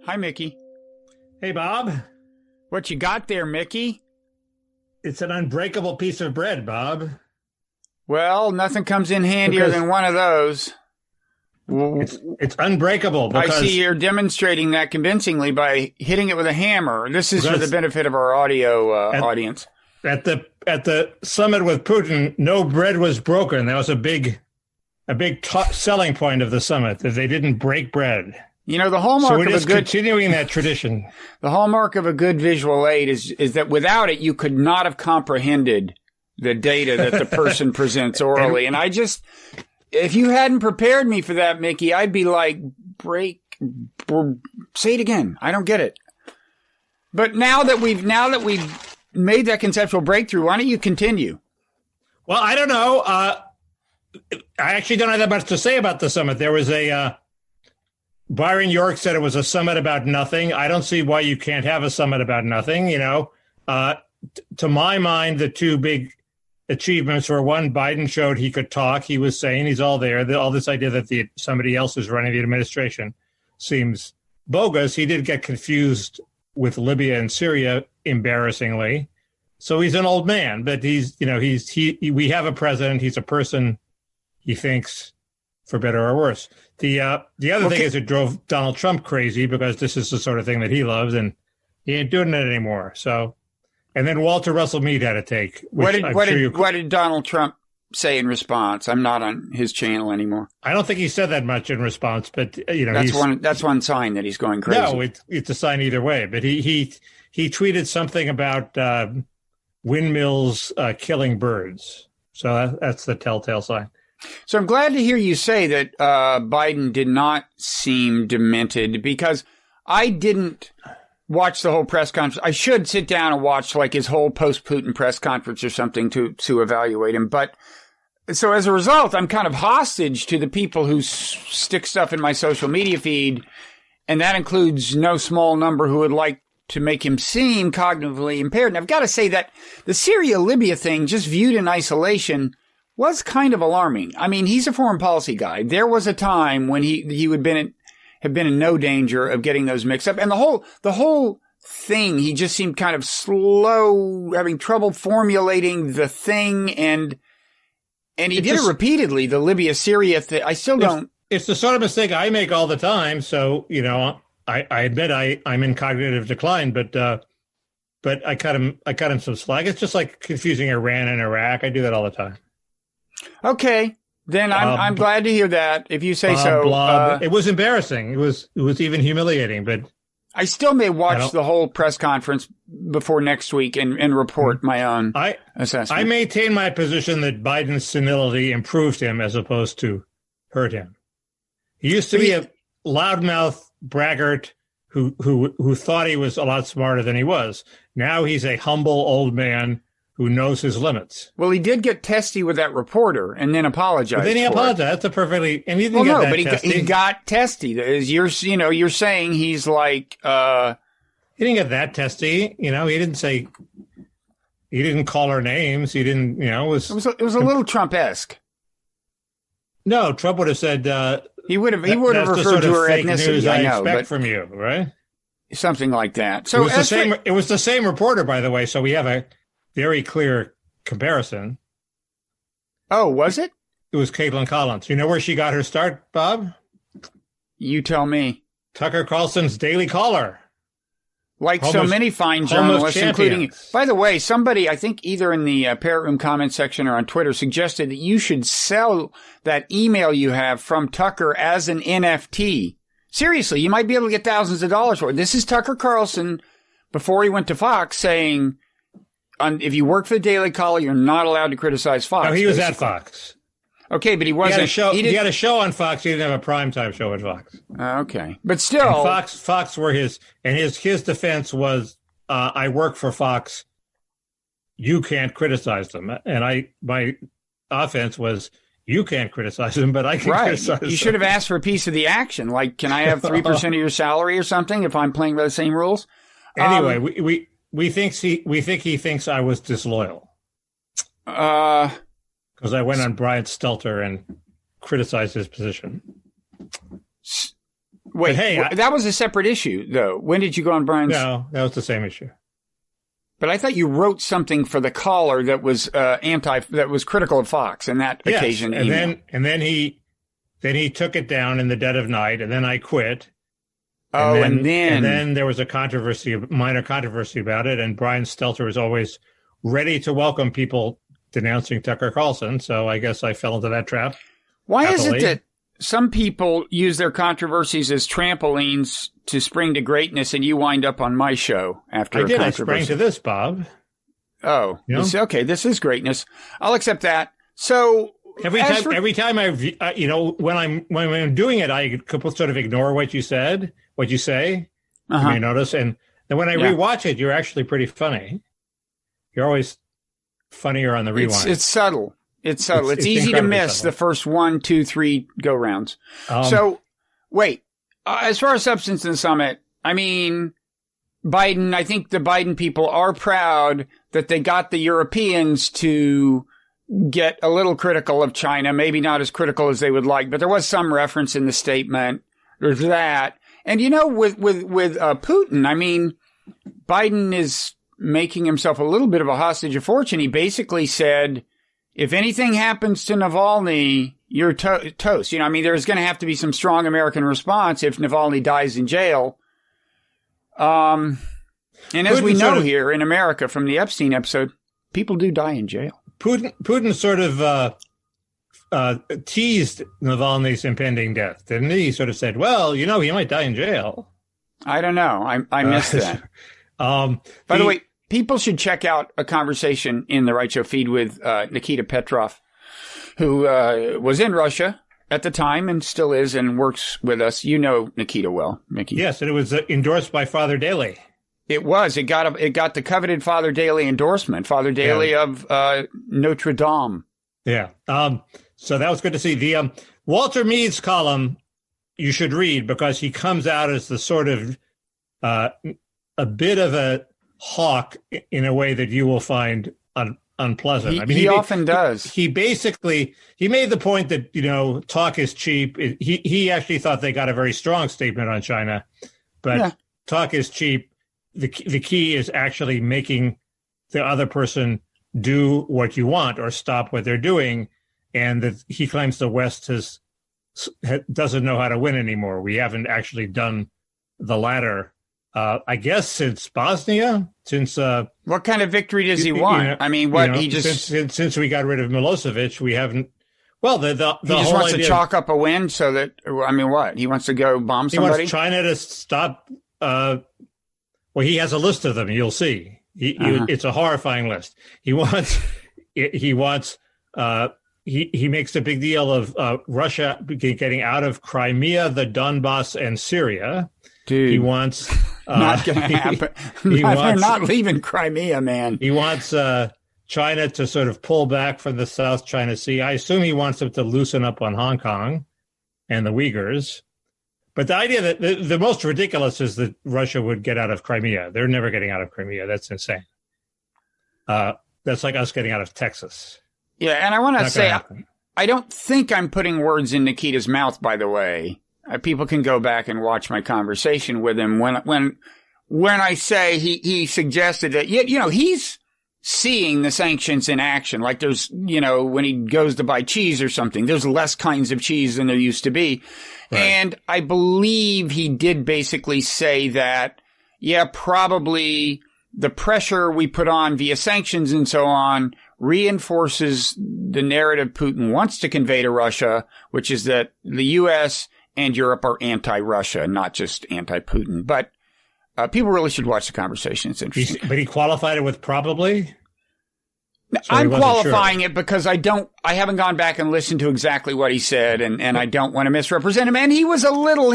Hi, Mickey. Hey, Bob. What you got there, Mickey? It's an unbreakable piece of bread, Bob. Well, nothing comes in handier than one of those. It's unbreakable. Because I see you're demonstrating that convincingly by hitting it with a hammer. This is for the benefit of our audio audience. At the summit with Putin, no bread was broken. That was a big selling point of the summit, that they didn't break bread. You know, the hallmark of a good continuing that tradition. The hallmark of a good visual aid is that without it, you could not have comprehended the data that the person presents orally. And I just, if you hadn't prepared me for that, Mickey, I'd be like, say it again. I don't get it. But now that we've made that conceptual breakthrough, why don't you continue? Well, I don't know. I actually don't have that much to say about the summit. There was Byron York said it was a summit about nothing. I don't see why you can't have a summit about nothing. You know, to my mind, the two big achievements were, one, Biden showed he could talk. He was saying he's all there. All this idea that somebody else is running the administration seems bogus. He did get confused with Libya and Syria, embarrassingly. So he's an old man, but we have a president. He's a person, he thinks, for better or worse. The other thing is it drove Donald Trump crazy, because this is the sort of thing that he loves, and he ain't doing it anymore. So, and then Walter Russell Mead had a take. What did Donald Trump say in response? I'm not on his channel anymore. I don't think he said that much in response, but that's one sign that he's going crazy. No, it's a sign either way. But he tweeted something about windmills killing birds. So that's the telltale sign. So I'm glad to hear you say that Biden did not seem demented, because I didn't watch the whole press conference. I should sit down and watch like his whole post-Putin press conference or something to evaluate him. But so as a result, I'm kind of hostage to the people who stick stuff in my social media feed. And that includes no small number who would like to make him seem cognitively impaired. And I've got to say that the Syria-Libya thing, just viewed in isolation, was kind of alarming. I mean, he's a foreign policy guy. There was a time when he would have been in no danger of getting those mixed up. And the whole thing, he just seemed kind of slow, having trouble formulating the thing. And he did it repeatedly, the Libya-Syria thing. I still don't. It's the sort of mistake I make all the time. So, you know, I admit I'm in cognitive decline, but I cut him some slack. It's just like confusing Iran and Iraq. I do that all the time. Okay, then I'm glad to hear that, if you say so. It was embarrassing. It was even humiliating, but I still may watch the whole press conference before next week and report my own assessment. I maintain my position that Biden's senility improved him as opposed to hurt him. He used to be a loudmouth braggart who thought he was a lot smarter than he was. Now he's a humble old man who knows his limits. Well, he did get testy with that reporter and then apologized. But then he apologized. That's a perfectly, and he didn't get that testy. He got testy. You're saying he's like, he didn't get that testy. You know, he didn't call her names. He didn't, you know, it was a little Trump-esque. No, Trump would have said, he would have referred to her ethnicity. I expect from you, right? Something like that. So it was the same reporter, by the way. So we have a very clear comparison. Oh, was it? It was Caitlin Collins. You know where she got her start, Bob? You tell me. Tucker Carlson's Daily Caller. Like so many fine journalists, including, by the way, somebody, I think either in the Parrot Room comment section or on Twitter, suggested that you should sell that email you have from Tucker as an NFT. Seriously, you might be able to get thousands of dollars for it. This is Tucker Carlson before he went to Fox saying, if you work for the Daily Caller, you're not allowed to criticize Fox. No, he was at Fox. Okay, but he wasn't. He had a show on Fox. He didn't have a primetime show at Fox. Okay, but still, and Fox were his defense was, I work for Fox. You can't criticize them, and my offense was, you can't criticize them, but I can criticize them. You should have asked for a piece of the action. Like, can I have 3% of your salary or something if I'm playing by the same rules? Anyway, we think he thinks I was disloyal. Because I went on Brian Stelter and criticized his position. Wait, hey, that was a separate issue, though. When did you go on Brian's? No, that was the same issue. But I thought you wrote something for the Caller that was that was critical of Fox, and that occasion. And then he took it down in the dead of night, and then I quit. And then there was a minor controversy about it, and Brian Stelter is always ready to welcome people denouncing Tucker Carlson. So I guess I fell into that trap. Why is it that some people use their controversies as trampolines to spring to greatness, and you wind up on my show after a controversy? I sprang to this, Bob. Oh, okay. This is greatness. I'll accept that. So every time when I'm doing it, I sort of ignore what you say. You may notice, and then when I rewatch it, you're actually pretty funny. You're always funnier on the rewind. It's subtle. It's easy to miss the first 1, 2, 3 go rounds. So, wait. As far as substance in the summit, I mean, Biden, I think the Biden people are proud that they got the Europeans to get a little critical of China, maybe not as critical as they would like, but there was some reference in the statement. There's that. And, with Putin, I mean, Biden is making himself a little bit of a hostage of fortune. He basically said, if anything happens to Navalny, you're toast. There's going to have to be some strong American response if Navalny dies in jail. And as we know here in America from the Epstein episode, people do die in jail. Putin sort of teased Navalny's impending death, didn't he? He sort of said, well, he might die in jail. I don't know. I missed that. By the way, people should check out a conversation in the Wright Show feed with Nikita Petrov, who was in Russia at the time and still is and works with us. You know Nikita well, Mickey. Yes, and it was endorsed by Father Daly. It was. It got the coveted Father Daly endorsement, Father Daly of Notre Dame. Yeah. So that was good to see. The Walter Mead's column you should read because he comes out as the sort of a bit of a hawk in a way that you will find unpleasant. He often does. He basically made the point that talk is cheap. He actually thought they got a very strong statement on China, but talk is cheap. The key is actually making the other person do what you want or stop what they're doing, and that he claims the West doesn't know how to win anymore. We haven't actually done the latter. I guess since Bosnia, what kind of victory does he want? Since we got rid of Milosevic, we haven't. Well, he just wants to chalk up a win so that what he wants to go bomb somebody. He wants China to stop. Well, he has a list of them. You'll see. It's a horrifying list. He makes a big deal of Russia getting out of Crimea, the Donbass, and Syria. Dude, he wants not going to happen. They're not leaving Crimea, man. He wants China to sort of pull back from the South China Sea. I assume he wants them to loosen up on Hong Kong and the Uyghurs. But the idea that the most ridiculous is that Russia would get out of Crimea. They're never getting out of Crimea. That's insane. That's like us getting out of Texas. Yeah, and I want to say, I don't think I'm putting words in Nikita's mouth, by the way. People can go back and watch my conversation with him when I say he suggested that, he's seeing the sanctions in action. Like there's, when he goes to buy cheese or something, there's less kinds of cheese than there used to be. Right. And I believe he did basically say that, probably the pressure we put on via sanctions and so on reinforces the narrative Putin wants to convey to Russia, which is that the U.S. and Europe are anti-Russia, not just anti-Putin. But people really should watch the conversation. It's interesting. But he qualified it with probably? So I'm qualifying it because I haven't gone back and listened to exactly what he said, and I don't want to misrepresent him. And he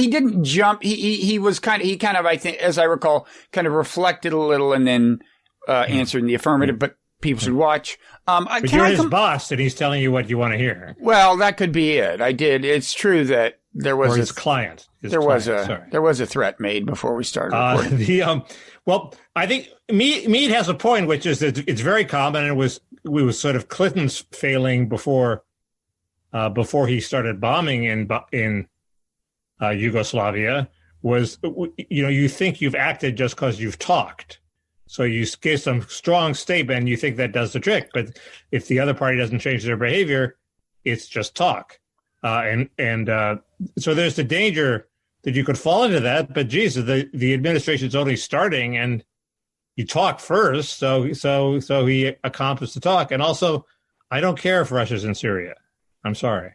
didn't jump. He kind of, I think, as I recall, kind of reflected a little and then answered in the affirmative, but people should watch. But you're his boss, and he's telling you what you want to hear. Well, that could be it. It's true that there was his client. There was a threat made before we started recording. Well, I think Mead has a point, which is that it's very common, and it was sort of Clinton's failing before he started bombing in Yugoslavia was, you think you've acted just because you've talked. So you give some strong statement and you think that does the trick. But if the other party doesn't change their behavior, it's just talk. So there's the danger that you could fall into that. But Jesus, the administration's only starting and you talk first. So he accomplished the talk. And also, I don't care if Russia's in Syria. I'm sorry.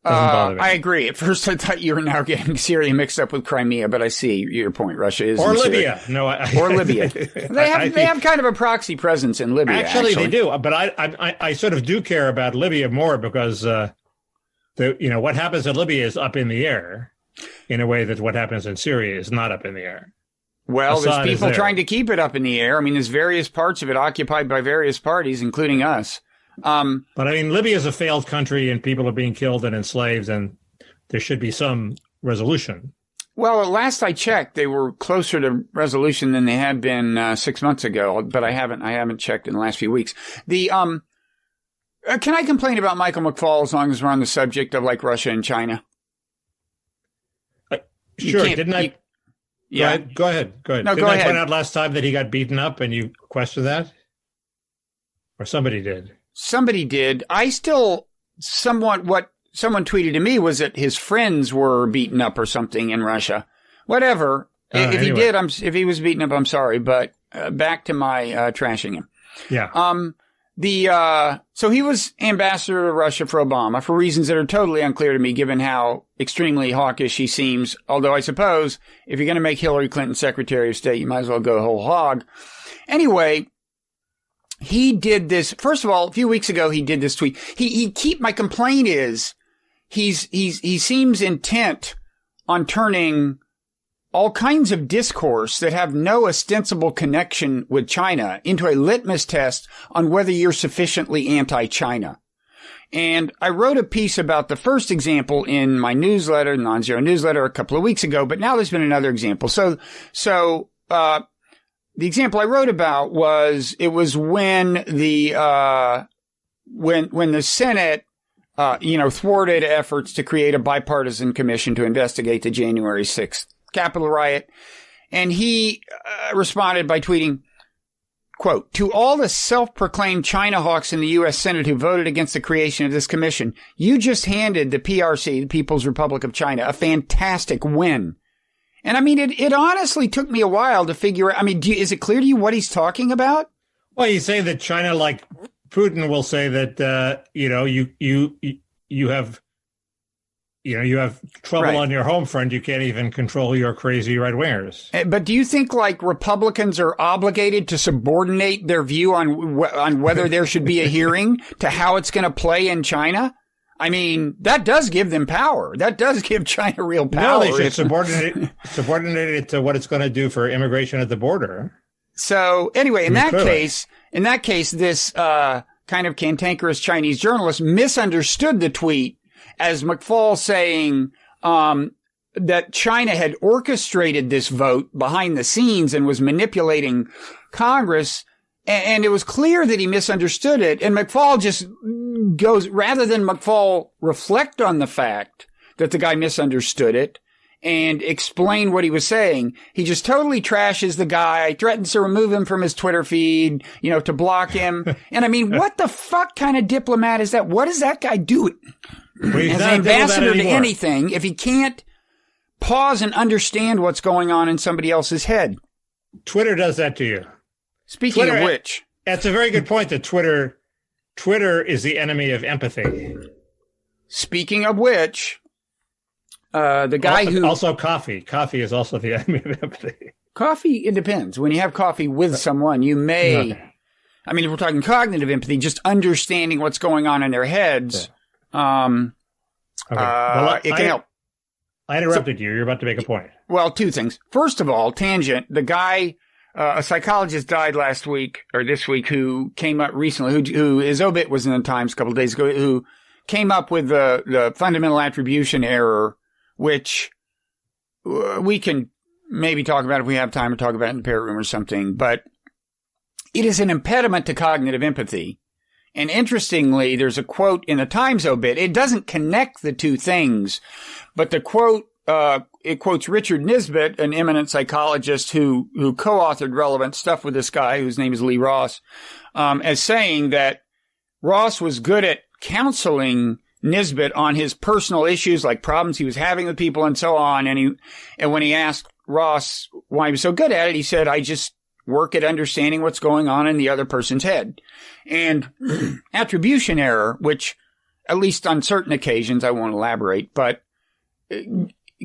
I agree. At first, I thought you were now getting Syria mixed up with Crimea, but I see your point. Russia is or in Libya. Syria. Or Libya. They have kind of a proxy presence in Libya. Actually, they do. But I sort of do care about Libya more because what happens in Libya is up in the air, in a way that what happens in Syria is not up in the air. Well, Assad there's people trying to keep it up in the air. I mean, there's various parts of it occupied by various parties, including us. But I mean, Libya is a failed country and people are being killed and enslaved, and there should be some resolution. Well, at last I checked, they were closer to resolution than they had been 6 months ago, but I haven't checked in the last few weeks. Can I complain about Michael McFaul as long as we're on the subject of like Russia and China? Sure. Didn't I? Yeah. Go ahead. No, Didn't go I ahead. point out last time that he got beaten up and you questioned that? Or somebody did? Somebody did. What someone tweeted to me was that his friends were beaten up or something in Russia. Whatever. If anyway. he did, if he was beaten up, I'm sorry. But back to my trashing him. Yeah. So he was ambassador to Russia for Obama for reasons that are totally unclear to me, given how extremely hawkish he seems. Although I suppose if you're going to make Hillary Clinton Secretary of State, you might as well go whole hog. Anyway, he did this. First of all, a few weeks ago, he did this tweet. My complaint is he seems intent on turning all kinds of discourse that have no ostensible connection with China into a litmus test on whether you're sufficiently anti-China. And I wrote a piece about the first example in my newsletter, Nonzero newsletter, a couple of weeks ago, but now there's been another example. So the example I wrote about was when the Senate, thwarted efforts to create a bipartisan commission to investigate the January 6th Capitol riot. And he responded by tweeting, quote, "To all the self-proclaimed China hawks in the U.S. Senate who voted against the creation of this commission, you just handed the PRC, the People's Republic of China, a fantastic win." And I mean, it honestly took me a while to figure out. I mean, is it clear to you what he's talking about? Well, he's saying that China, like Putin, will say that you have trouble Right. on your home front. You can't even control your crazy right wingers. But do you think like Republicans are obligated to subordinate their view on whether there should be a hearing to how it's going to play in China? I mean, that does give them power. That does give China real power. No, they should subordinate it to what it's going to do for immigration at the border. So anyway, in that clearly. case, this kind of cantankerous Chinese journalist misunderstood the tweet as McFaul saying that China had orchestrated this vote behind the scenes and was manipulating Congress. And it was clear that he misunderstood it. And McFaul just goes, rather than McFaul reflect on the fact that the guy misunderstood it and explain what he was saying, he just totally trashes the guy, threatens to remove him from his Twitter feed, to block him. And I mean, what the fuck kind of diplomat is that? What is that guy doing as an ambassador to anything if he can't pause and understand what's going on in somebody else's head? Twitter does that to you. Speaking of which, that's a very good point that Twitter is the enemy of empathy. Speaking of which, the guy who also coffee is also the enemy of empathy. Coffee, it depends. When you have coffee with someone, you may. Okay. I mean, if we're talking cognitive empathy, just understanding what's going on in their heads, okay. Well, it can help. I interrupted you. You're about to make a point. Well, two things. First of all, tangent. The guy. A psychologist died last week or this week who came up recently, who his obit was in the Times a couple of days ago, who came up with the fundamental attribution error, which we can maybe talk about if we have time to talk about it in the Parrot Room or something. But it is an impediment to cognitive empathy And interestingly, there's a quote in the Times obit. It doesn't connect the two things, but the quote, it quotes Richard Nisbett, an eminent psychologist who co-authored relevant stuff with this guy whose name is Lee Ross, as saying that Ross was good at counseling Nisbett on his personal issues, like problems he was having with people and so on. And when he asked Ross why he was so good at it, he said, I just work at understanding what's going on in the other person's head. And attribution error, which at least on certain occasions, I won't elaborate, but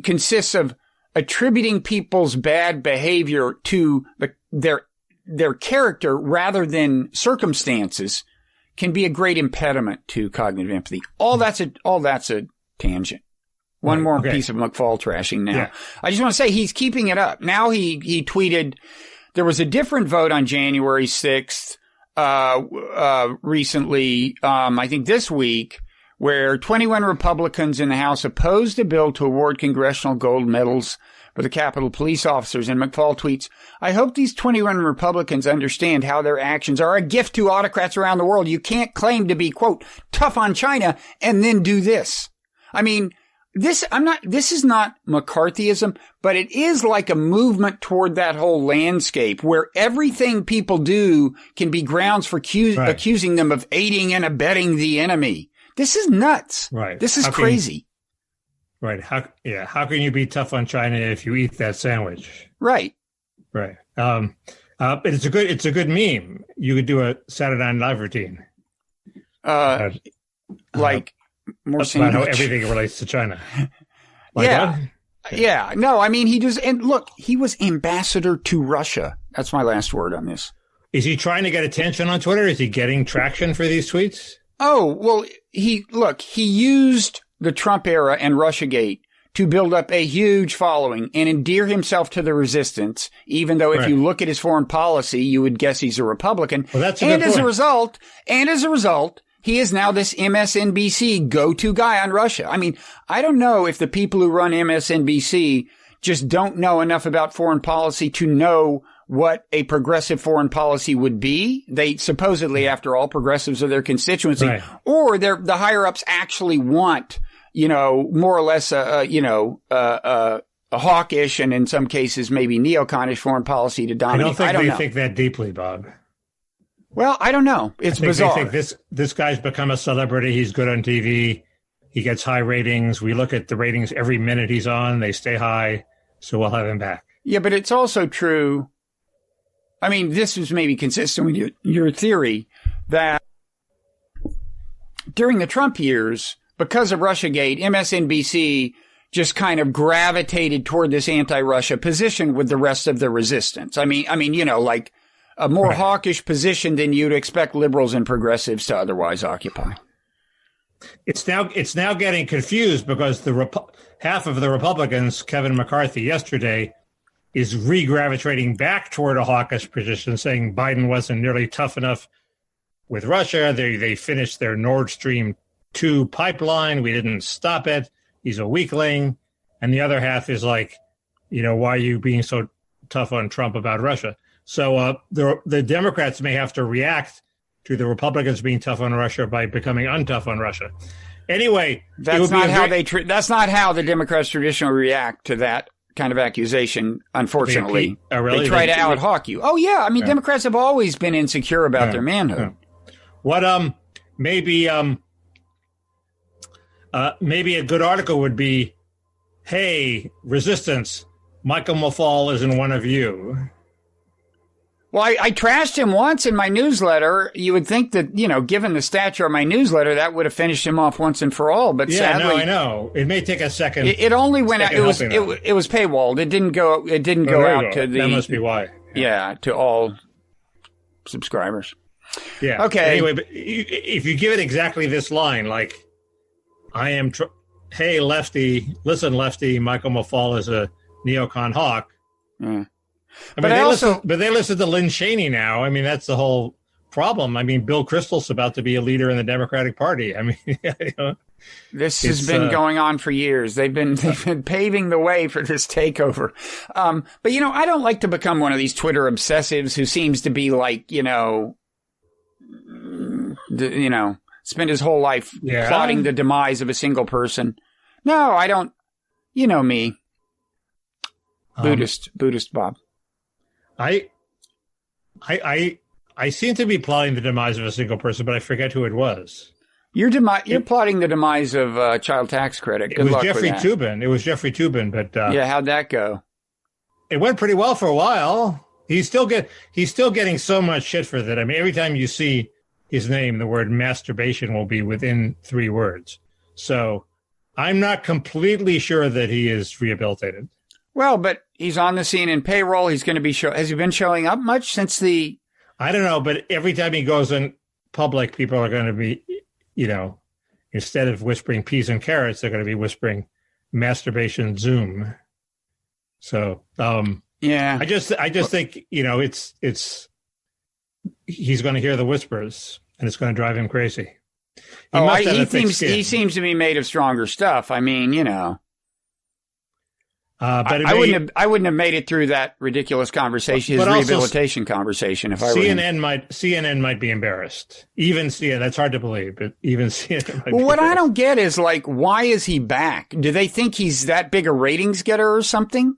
consists of attributing people's bad behavior to their character rather than circumstances, can be a great impediment to cognitive empathy. All that's a tangent. One more piece of McFaul trashing now. Yeah. I just want to say he's keeping it up. Now he tweeted, there was a different vote on January 6th, recently, I think this week, where 21 Republicans in the House opposed a bill to award congressional gold medals for the Capitol police officers. And McFaul tweets, I hope these 21 Republicans understand how their actions are a gift to autocrats around the world. You can't claim to be, quote, tough on China and then do this. I mean, this is not McCarthyism, but it is like a movement toward that whole landscape where everything people do can be grounds for accusing them of aiding and abetting the enemy. This is nuts. Right. This is crazy. Right. How can you be tough on China if you eat that sandwich? Right. Right. But it's a good meme. You could do a Saturday Night Live routine. Like more about how everything relates to China. Yeah. No, I mean, he was ambassador to Russia. That's my last word on this. Is he trying to get attention on Twitter? Is he getting traction for these tweets? Oh, well, he used the Trump era and Russiagate to build up a huge following and endear himself to the resistance, even though if you look at his foreign policy, you would guess he's a Republican. Well, that's a good point. As a result, he is now this MSNBC go-to guy on Russia. I mean, I don't know if the people who run MSNBC just don't know enough about foreign policy to know what a progressive foreign policy would be. They supposedly, after all, progressives are their constituency, or the higher ups actually want, more or less a hawkish and in some cases maybe neoconish foreign policy to dominate. I don't think they think that deeply, Bob. Well, I don't know. It's bizarre. They think this guy's become a celebrity. He's good on TV. He gets high ratings. We look at the ratings every minute he's on. They stay high, so we'll have him back. Yeah, but it's also true. I mean, this is maybe consistent with your theory that during the Trump years, because of Russiagate, MSNBC just kind of gravitated toward this anti-Russia position with the rest of the resistance. I mean, like a more hawkish position than you'd expect liberals and progressives to otherwise occupy. It's now getting confused because half of the Republicans, Kevin McCarthy yesterday, is re-gravitating back toward a hawkish position, saying Biden wasn't nearly tough enough with Russia. They finished their Nord Stream 2 pipeline. We didn't stop it. He's a weakling. And the other half is like, why are you being so tough on Trump about Russia? So the Democrats may have to react to the Republicans being tough on Russia by becoming untough on Russia. Anyway, that's not how the Democrats traditionally react to that kind of accusation, unfortunately. Really? They try to out-hawk you. Oh, yeah. I mean, Democrats have always been insecure about their manhood. What maybe a good article would be, hey, resistance, Michael McFaul isn't one of you. Well, I trashed him once in my newsletter. You would think that, given the stature of my newsletter, that would have finished him off once and for all. But sadly, I know. It may take a second. It only went out. It was paywalled. It didn't go out to the. That must be why. Yeah, to all subscribers. Yeah. Okay. Anyway, but if you give it exactly this line, like, I am, hey, lefty, listen, lefty, Michael McFaul is a neocon hawk. Yeah. But they listen to Lynn Cheney now. I mean, that's the whole problem. I mean, Bill Kristol's about to be a leader in the Democratic Party. I mean, this has been going on for years. They've been paving the way for this takeover. But I don't like to become one of these Twitter obsessives who seems to be like, spend his whole life plotting the demise of a single person. No, I don't. You know me. Buddhist Bob. I seem to be plotting the demise of a single person, but I forget who it was. You're plotting the demise of child tax credit. Good luck with that. It was Jeffrey Toobin, but how'd that go? It went pretty well for a while. He's still getting so much shit for that. I mean, every time you see his name, the word masturbation will be within 3 words. So I'm not completely sure that he is rehabilitated. Well, but he's on the CNN payroll. He's going to be has he been showing up much since the? I don't know, but every time he goes in public, people are going to be, instead of whispering peas and carrots, they're going to be whispering masturbation Zoom. So, I just think, it's he's going to hear the whispers and it's going to drive him crazy. He seems to be made of stronger stuff. I mean, but I wouldn't have made it through that ridiculous conversation, his rehabilitation conversation, if I were CNN might be embarrassed. Even CNN, that's hard to believe, but even CNN might be what I don't get is, why is he back? Do they think he's that big a ratings getter or something?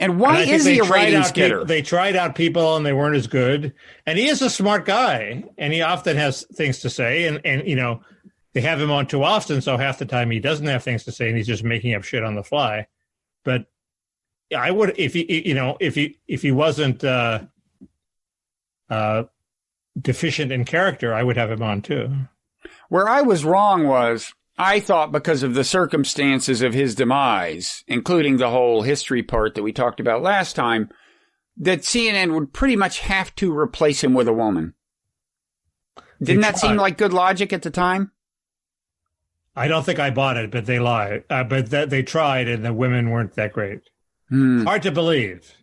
And why is he a ratings getter? They tried out people and they weren't as good. And he is a smart guy, and he often has things to say. And they have him on too often, so half the time he doesn't have things to say, and he's just making up shit on the fly. But I would, if he wasn't deficient in character, I would have him on too. Where I was wrong was I thought because of the circumstances of his demise, including the whole history part that we talked about last time, that CNN would pretty much have to replace him with a woman. Didn't that seem like good logic at the time? I don't think I bought it, but they lied. But they tried, and the women weren't that great. Hard to believe.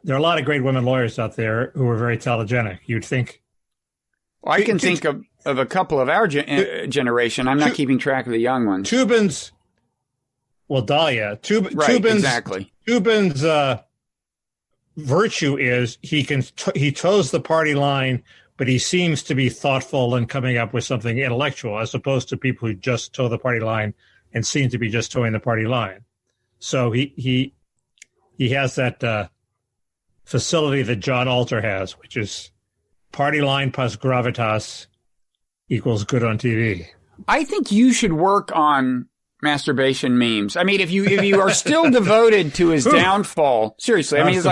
There are a lot of great women lawyers out there who are very telegenic. You'd think. Well, I can think of a couple of our generation. I'm not keeping track of the young ones. Toobin's, Dahlia. Exactly. Toobin's virtue is he toes the party line, but he seems to be thoughtful and coming up with something intellectual, as opposed to people who just toe the party line and seem to be just towing the party line. So he has that facility that John Alter has, which is party line plus gravitas equals good on TV. I think you should work on masturbation memes. I mean, if you are still devoted to his downfall, seriously, I mean, it's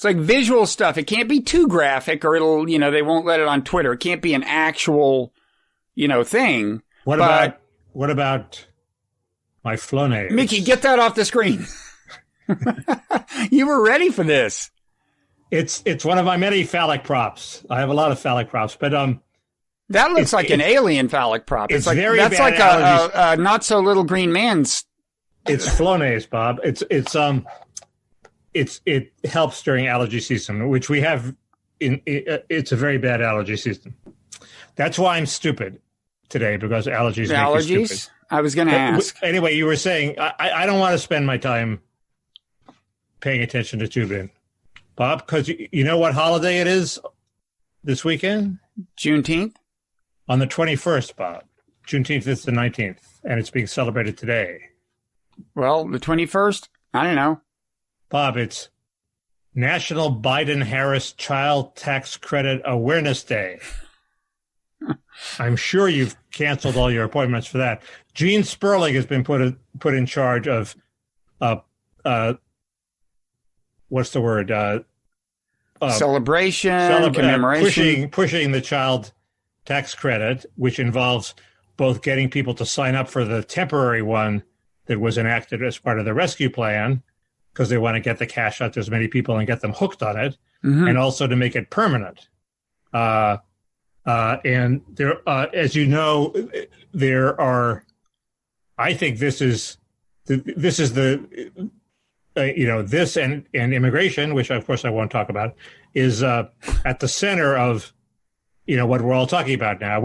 like visual stuff. It can't be too graphic or it'll, they won't let it on Twitter. It can't be an actual, thing. What about my flonase? Mickey, get that off the screen. You were ready for this. It's one of my many phallic props. I have a lot of phallic props, but that looks like an alien phallic prop. It's like very that's bad like a not so little green man's. It's flonase, Bob. It helps during allergy season, which we have. It's a very bad allergy season. That's why I'm stupid today, because allergies make you stupid. I was going to ask. Anyway, you were saying I don't want to spend my time paying attention to Toobin, Bob, because you know what holiday it is this weekend? Juneteenth? On the 21st, Bob. Juneteenth is the 19th, and it's being celebrated today. Well, the 21st? I don't know. Bob, it's National Biden-Harris Child Tax Credit Awareness Day. I'm sure you've canceled all your appointments for that. Gene Sperling has been put in charge of, what's the word? Celebration, commemoration. Pushing the child tax credit, which involves both getting people to sign up for the temporary one that was enacted as part of the rescue plan, because they want to get the cash out to as many people and get them hooked on it, and also to make it permanent. And there, as you know, there are. I think this is the this and immigration, which of course I won't talk about, is at the center of what we're all talking about now.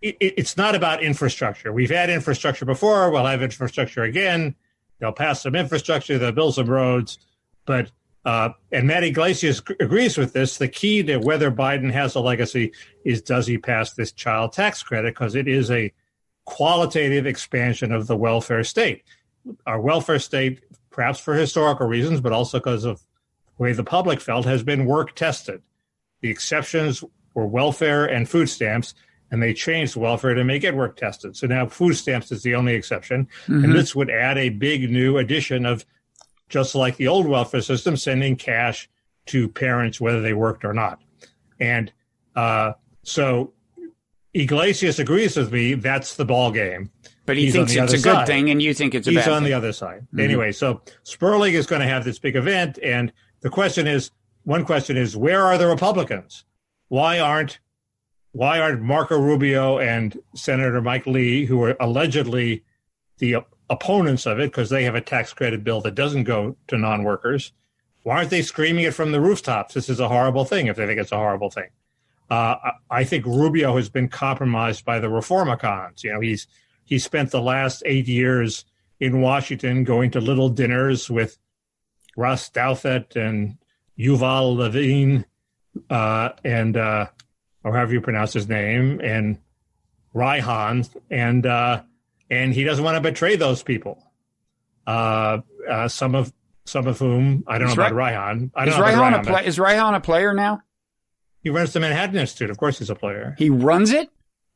It's not about infrastructure. We've had infrastructure before. We'll have infrastructure again. They'll pass some infrastructure. They'll build some roads. But And Matt Iglesias agrees with this. The key to whether Biden has a legacy is, does he pass this child tax credit? Because it is a qualitative expansion of the welfare state. Our welfare state, perhaps for historical reasons, but also because of the way the public felt, has been work tested. The exceptions were welfare and food stamps, and they changed welfare to make it work tested. So now food stamps is the only exception. Mm-hmm. And this would add a big new addition of, just like the old welfare system, sending cash to parents whether they worked or not. And so Iglesias agrees with me. That's the ball game. But he thinks it's a good thing, and you think it's a bad thing. He's on the other side. Mm-hmm. Anyway, so Sperling is going to have this big event, and the question is, one question is, where are the Republicans? Why aren't Marco Rubio and Senator Mike Lee, who are allegedly the opponents of it because they have a tax credit bill that doesn't go to non-workers, why aren't they screaming it from the rooftops? This is a horrible thing if they think it's a horrible thing. I think Rubio has been compromised by the reformicons. You know, he spent the last 8 years in Washington going to little dinners with Ross Douthat and Yuval Levine and or however you pronounce his name, and Reihan, and he doesn't want to betray those people. Some of whom I don't know about Reihan. Is Reihan a player now? He runs the Manhattan Institute. Of course, he's a player. He runs it?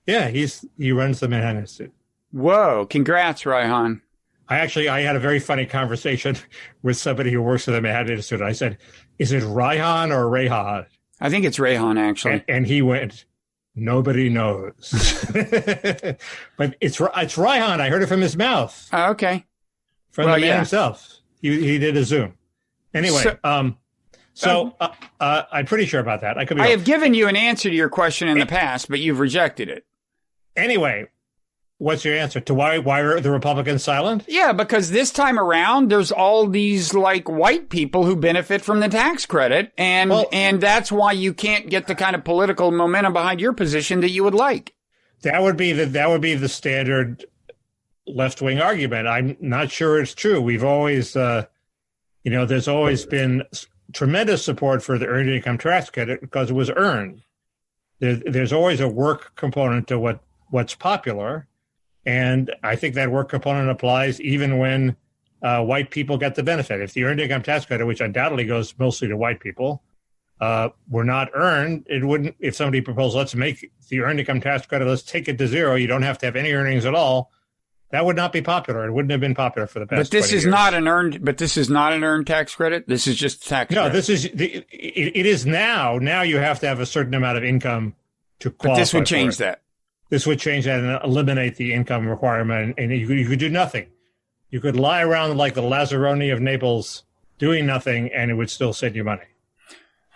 Yeah, he runs the Manhattan Institute. Whoa! Congrats, Reihan. I had a very funny conversation with somebody who works at the Manhattan Institute. I said, "Is it Reihan or Reihan?" I think it's Reihan, actually. And he went, "Nobody knows." But it's Reihan. I heard it from his mouth. Oh, okay. From the man himself. He did a Zoom. Anyway, so I'm pretty sure about that. I have given you an answer to your question in the past, but you've rejected it. Anyway, what's your answer to why are the Republicans silent? Yeah, because this time around, there's all these like white people who benefit from the tax credit, and that's why you can't get the kind of political momentum behind your position that you would like. That would be the standard left-wing argument. I'm not sure it's true. We've always, there's always been tremendous support for the earned income tax credit because it was earned. There's always a work component to what's popular. And I think that work component applies even when white people get the benefit. If the earned income tax credit, which undoubtedly goes mostly to white people, were not earned, it wouldn't. If somebody proposed, let's make the earned income tax credit, let's take it to zero. You don't have to have any earnings at all. That would not be popular. It wouldn't have been popular for the past. But this 20 is years. not an earned. But this is not an earned tax credit. This is just tax. No, credit. this is it is now. Now you have to have a certain amount of income to qualify. But this would change that. This would change that and eliminate the income requirement, and you could do nothing. You could lie around like the Lazzaroni of Naples doing nothing, and it would still send you money.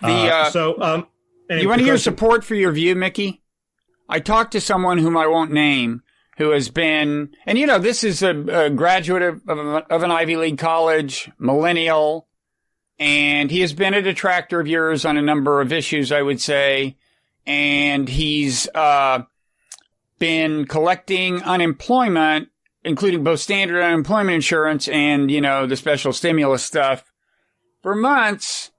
You want to hear support for your view, Mickey? I talked to someone whom I won't name who has been, and this is a graduate of an Ivy League college, millennial, and he has been a detractor of yours on a number of issues, I would say, and he's been collecting unemployment, including both standard unemployment insurance and, the special stimulus stuff for months.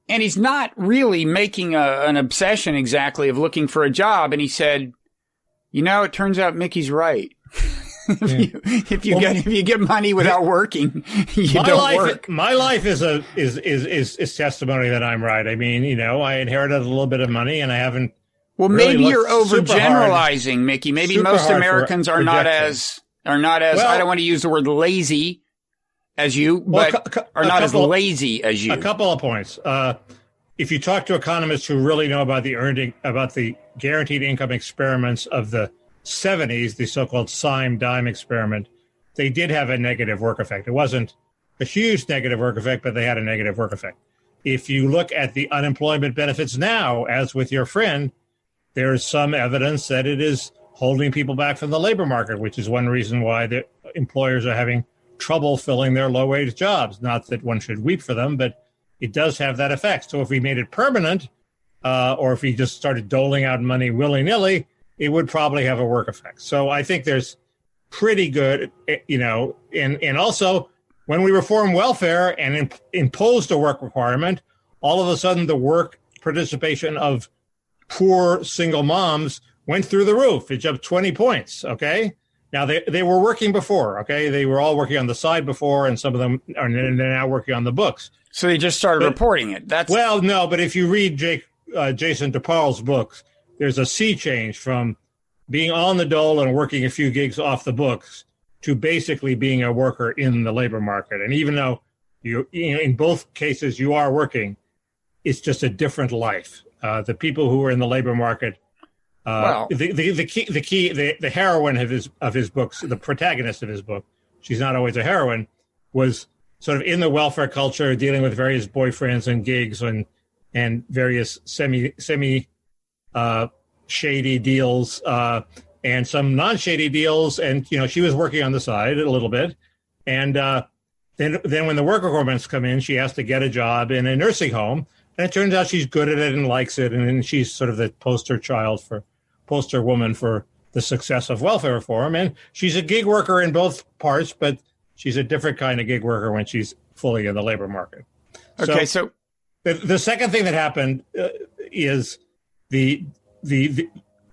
And he's not really making an obsession exactly of looking for a job. And he said, it turns out Mickey's right. If you get money without working, you don't work. My life is testimony that I'm right. I mean, I inherited a little bit of money and I haven't. Well, really maybe you're overgeneralizing, Mickey. Maybe most Americans are not as I don't want to use the word lazy as you, but are not as lazy as you. A couple of points. If you talk to economists who really know about the guaranteed income experiments of the 70s, the so-called Sime-Dime experiment, they did have a negative work effect. It wasn't a huge negative work effect, but they had a negative work effect. If you look at the unemployment benefits now, as with your friend, there is some evidence that it is holding people back from the labor market, which is one reason why the employers are having trouble filling their low-wage jobs. Not that one should weep for them, but it does have that effect. So if we made it permanent, or if we just started doling out money willy-nilly, it would probably have a work effect. So I think there's pretty good, and also When we reformed welfare and imposed a work requirement, all of a sudden the work participation of poor single moms went through the roof. It jumped 20 points, okay? Now, they were working before, okay? They were all working on the side before, and some of them are now working on the books. So they just started reporting it. Well, no, but if you read Jason DePaul's books, there's a sea change from being on the dole and working a few gigs off the books to basically being a worker in the labor market. And even though you know, in both cases you are working, it's just a different life. The people who are in the labor market, the heroine of his books, the protagonist of his book, she's not always a heroine, was sort of in the welfare culture, dealing with various boyfriends and gigs and various semi shady deals and some non-shady deals. And, you know, she was working on the side a little bit. And then when the work requirements come in, she has to get a job in a nursing home. And it turns out she's good at it and likes it. And she's sort of the poster woman for the success of welfare reform. And she's a gig worker in both parts, but she's a different kind of gig worker when she's fully in the labor market. Okay, so the second thing that happened is the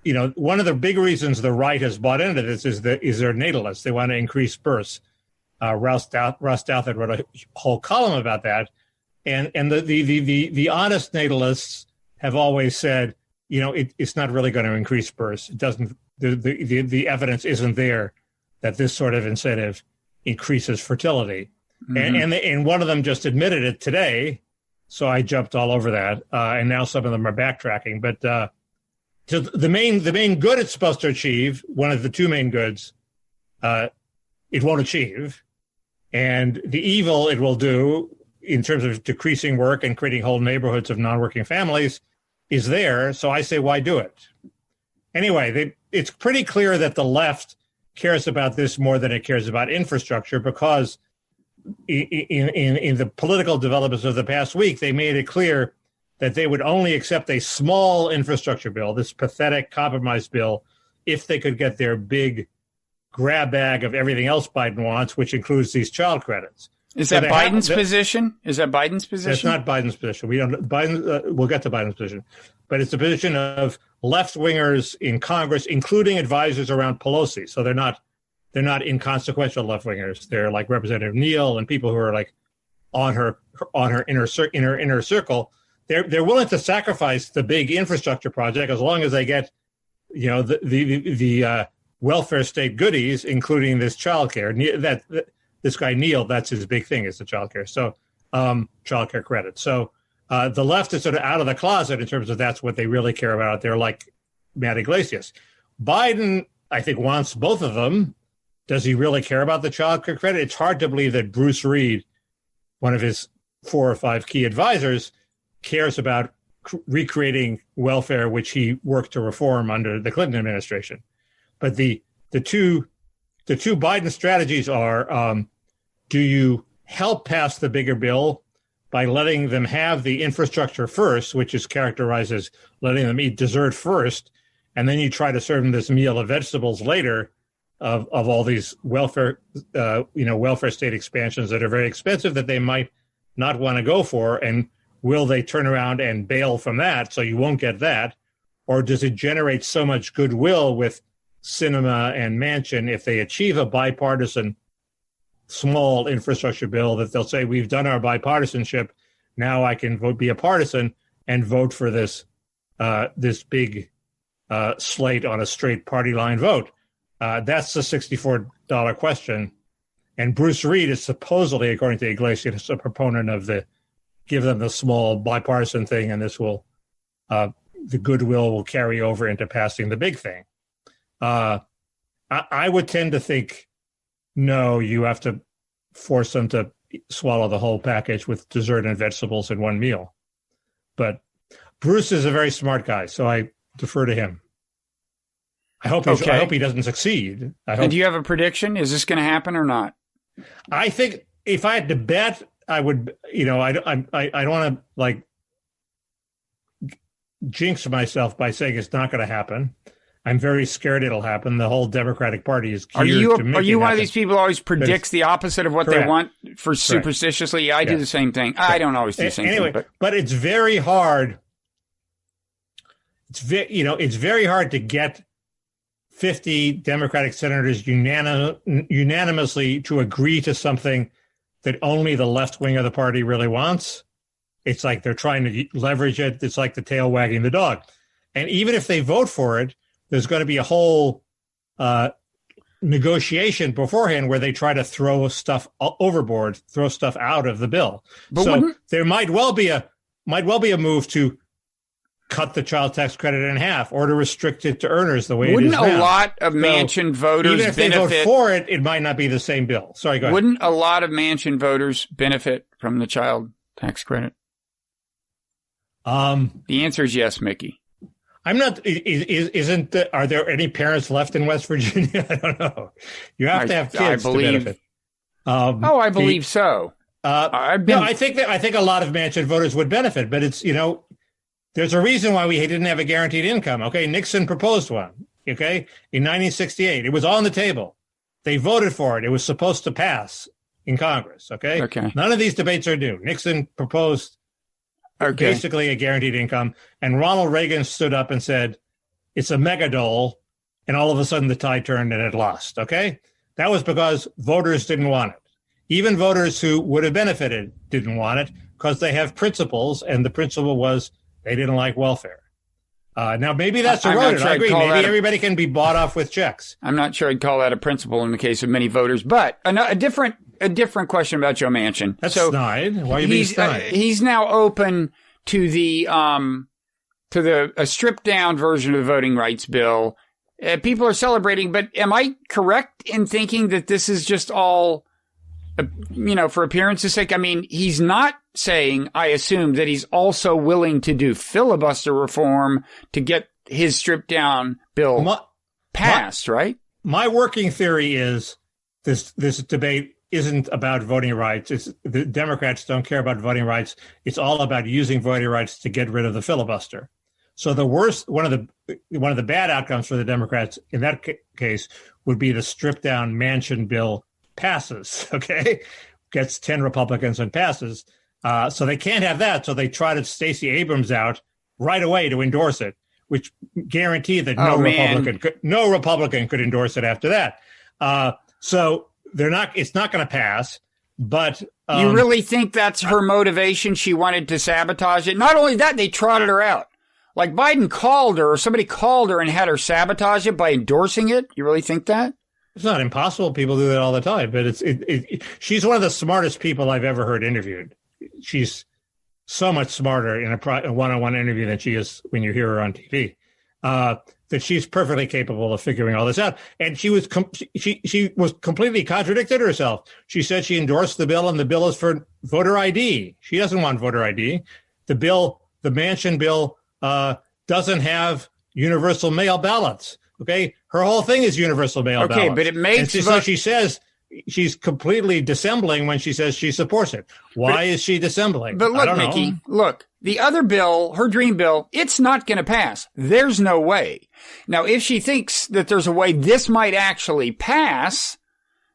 you know, one of the big reasons the right has bought into this is their natalists. They want to increase births. Ross Douthat wrote a whole column about that, and the honest natalists have always said, you know, it's not really going to increase births. It doesn't. The evidence isn't there that this sort of incentive increases fertility, and one of them just admitted it today. So I jumped all over that, and now some of them are backtracking. But so the main good it's supposed to achieve, one of the two main goods, it won't achieve, and the evil it will do in terms of decreasing work and creating whole neighborhoods of non-working families is there. So I say, why do it? Anyway, it's pretty clear that the left cares about this more than it cares about infrastructure, because in the political developments of the past week, they made it clear that they would only accept a small infrastructure bill, this pathetic compromise bill, if they could get their big grab bag of everything else Biden wants, which includes these child credits. Is that Biden's position? Is that Biden's position? That's not Biden's position. We'll get to Biden's position, but it's the position of left-wingers in Congress, including advisors around Pelosi. So they're not inconsequential left-wingers. They're like Representative Neal and people who are like on her inner circle. They're willing to sacrifice the big infrastructure project as long as they get, you know, the welfare state goodies, including this child care. This guy Neal, that's his big thing, is the child care. So child care credit. So the left is sort of out of the closet in terms of that's what they really care about. They're like Matt Iglesias. Biden, I think, wants both of them. Does he really care about the child care credit? It's hard to believe that Bruce Reed, one of his 4 or 5 key advisors, cares about recreating welfare, which he worked to reform under the Clinton administration. But the two Biden strategies are, do you help pass the bigger bill by letting them have the infrastructure first, which is characterized as letting them eat dessert first, and then you try to serve them this meal of vegetables later of all these welfare state expansions that are very expensive that they might not want to go for, and will they turn around and bail from that so you won't get that? Or does it generate so much goodwill with Sinema and Manchin if they achieve a bipartisan small infrastructure bill that they'll say, we've done our bipartisanship, now I can be a partisan and vote for this big slate on a straight party line vote? That's the $64 question. And Bruce Reed is supposedly, according to Iglesias, a proponent of give them the small bipartisan thing, and this will, the goodwill will carry over into passing the big thing. I would tend to think, no, you have to force them to swallow the whole package with dessert and vegetables in one meal. But Bruce is a very smart guy, so I defer to him. I hope he doesn't succeed. And do you have a prediction? Is this going to happen or not? I think if I had to bet, I would. You know, I don't want to like jinx myself by saying it's not going to happen. I'm very scared it'll happen. The whole Democratic Party is geared to make Are you it one happen. of these people who always predicts the opposite of what they want for superstitiously? Yeah, I do the same thing. I don't always do the same thing. But it's very hard. It's very hard to get 50 Democratic senators unanimously to agree to something that only the left wing of the party really wants. It's like they're trying to leverage it. It's like the tail wagging the dog. And even if they vote for it, there's going to be a whole negotiation beforehand where they try to throw stuff overboard, throw stuff out of the bill. But there might well be a move to cut the child tax credit in half or to restrict it to earners the way it is now. Wouldn't a lot of Manchin voters even if benefit? They vote for it, it might not be the same bill. Sorry, go ahead. Wouldn't a lot of Manchin voters benefit from the child tax credit? The answer is yes, Mickey. I'm not. Are there any parents left in West Virginia? I don't know. You have to have kids to benefit. I believe so. I think a lot of Manchin voters would benefit, but it's there's a reason why we didn't have a guaranteed income. Okay, Nixon proposed one. Okay, in 1968, it was on the table. They voted for it. It was supposed to pass in Congress. Okay. None of these debates are new. Nixon proposed. Basically a guaranteed income. And Ronald Reagan stood up and said, it's a mega dole. And all of a sudden the tide turned and it lost. Okay. That was because voters didn't want it. Even voters who would have benefited didn't want it because they have principles. And the principle was they didn't like welfare. Now, maybe that's eroded. I agree. Maybe everybody can be bought off with checks. I'm not sure I'd call that a principle in the case of many voters. But a different question about Joe Manchin. That's snide. Why are you being snide? He's now open to the a stripped down version of the voting rights bill. People are celebrating, but am I correct in thinking that this is just all, for appearance's sake? I mean, he's not saying, I assume, that he's also willing to do filibuster reform to get his stripped down bill passed, right? My working theory is this debate isn't about voting rights. The Democrats don't care about voting rights. It's all about using voting rights to get rid of the filibuster. So one of the bad outcomes for the Democrats in that case would be the stripped down Manchin bill passes. Okay, gets 10 Republicans and passes. So they can't have that. So they trotted Stacey Abrams out right away to endorse it, which guaranteed that no Republican could endorse it after that. So it's not going to pass, but you really think that's her motivation? She wanted to sabotage it. Not only that, they trotted her out. Like Biden called her, or somebody called her and had her sabotage it by endorsing it. You really think that? It's not impossible. People do that all the time, but she's one of the smartest people I've ever heard interviewed. She's so much smarter in a one-on-one interview than she is when you hear her on TV. That she's perfectly capable of figuring all this out. And she was completely contradicted herself. She said she endorsed the bill and the bill is for voter ID. She doesn't want voter ID. The Manchin bill, doesn't have universal mail ballots. Okay. Her whole thing is universal mail ballots. Okay, but it makes so she says she's completely dissembling when she says she supports it. Why is she dissembling? But look, Mickey, look, the other bill, her dream bill, it's not going to pass. There's no way. Now, if she thinks that there's a way this might actually pass,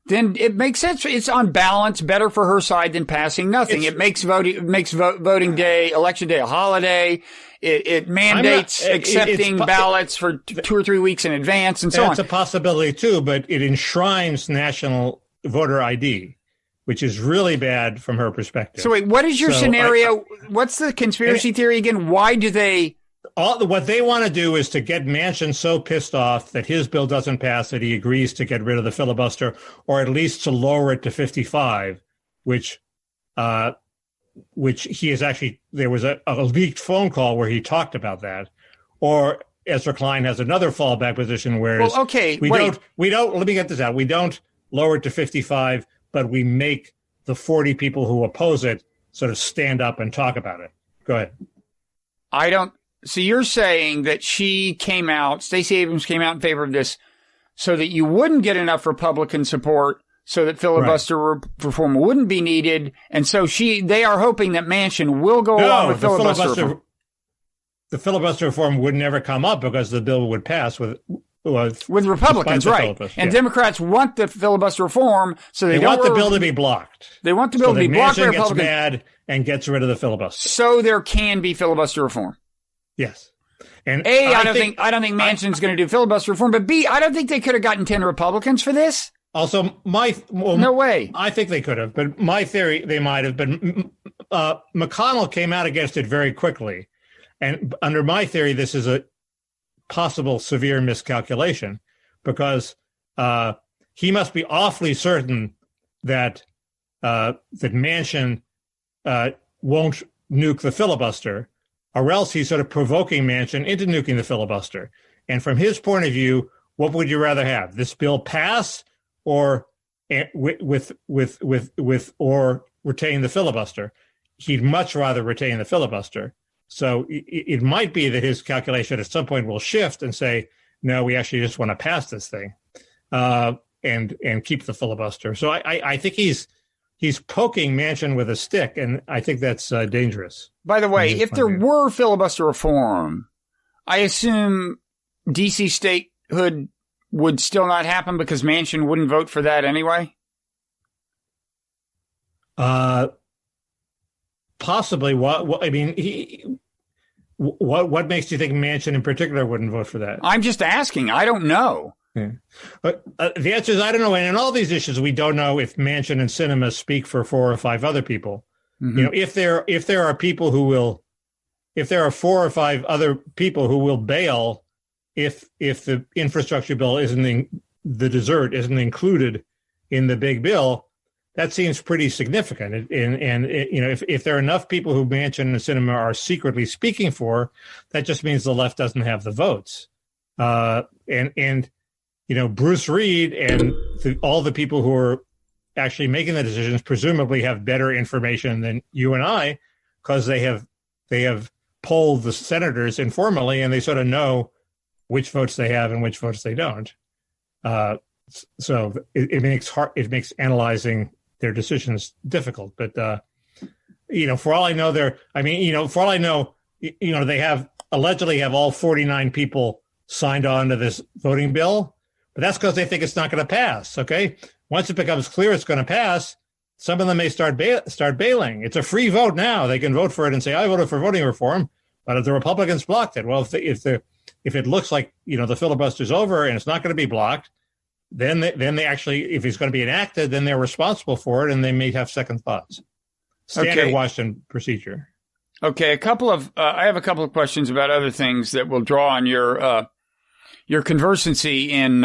then it makes sense. It's on balance better for her side than passing nothing. It makes voting day, election day a holiday. It mandates accepting ballots for 2 or 3 weeks in advance and so on. That's a possibility too, but it enshrines national voter ID, which is really bad from her perspective. So wait, what is your scenario? What's the conspiracy theory again? Why do they? What they want to do is to get Manchin so pissed off that his bill doesn't pass that he agrees to get rid of the filibuster, or at least to lower it to 55, which he is actually, there was a leaked phone call where he talked about that. Or Ezra Klein has another fallback position where let me get this out. We don't lower it to 55, but we make the 40 people who oppose it sort of stand up and talk about it. Go ahead. So you're saying that Stacey Abrams came out in favor of this so that you wouldn't get enough Republican support so that filibuster reform wouldn't be needed. And so they are hoping that Manchin will go along with filibuster reform. the filibuster reform would never come up because the bill would pass with Republicans, right? And Democrats want the filibuster reform, so they don't want the bill to be blocked. They want the bill to be blocked by Republicans. Gets mad and gets rid of the filibuster, so there can be filibuster reform. Yes. And I don't think Manchin's going to do filibuster reform, but B, I don't think they could have gotten 10 Republicans for this. Also, no way. I think they could have, but my theory, they might have. But McConnell came out against it very quickly, and under my theory, this is a possible severe miscalculation because he must be awfully certain that Manchin won't nuke the filibuster, or else he's sort of provoking Manchin into nuking the filibuster. And from his point of view, what would you rather have? This bill pass or or retain the filibuster? He'd much rather retain the filibuster. So it might be that his calculation at some point will shift and say, no, we actually just want to pass this thing and keep the filibuster. So I think he's poking Manchin with a stick, and I think that's dangerous. By the way, if there were filibuster reform, I assume D.C. statehood would still not happen because Manchin wouldn't vote for that anyway? Possibly. What makes you think Manchin in particular wouldn't vote for that? I'm just asking. I don't know. Yeah. The answer is I don't know. And in all these issues, we don't know if Manchin and Sinema speak for 4 or 5 other people. Mm-hmm. You know, if there are people who will, if there are 4 or 5 other people who will bail if the infrastructure bill the dessert isn't included in the big bill, that seems pretty significant. And you know, if there are enough people who Manchin and Sinema are secretly speaking for, that just means the left doesn't have the votes. And you know, Bruce Reed and all the people who are actually making the decisions presumably have better information than you and I, because they have polled the senators informally, and they sort of know which votes they have and which votes they don't. So it makes analyzing their decisions difficult. But you know, for all I know, they allegedly have all 49 people signed on to this voting bill, but that's because they think it's not going to pass. Okay, once it becomes clear it's going to pass, some of them may start bailing. It's a free vote now; they can vote for it and say, "I voted for voting reform," but if the Republicans blocked it, well, if it looks like, you know, the filibuster's over and it's not going to be blocked, then they actually, if it's going to be enacted, then they're responsible for it, and they may have second thoughts. Standard Washington procedure. Okay, I have a couple of questions about other things that will draw on your conversancy in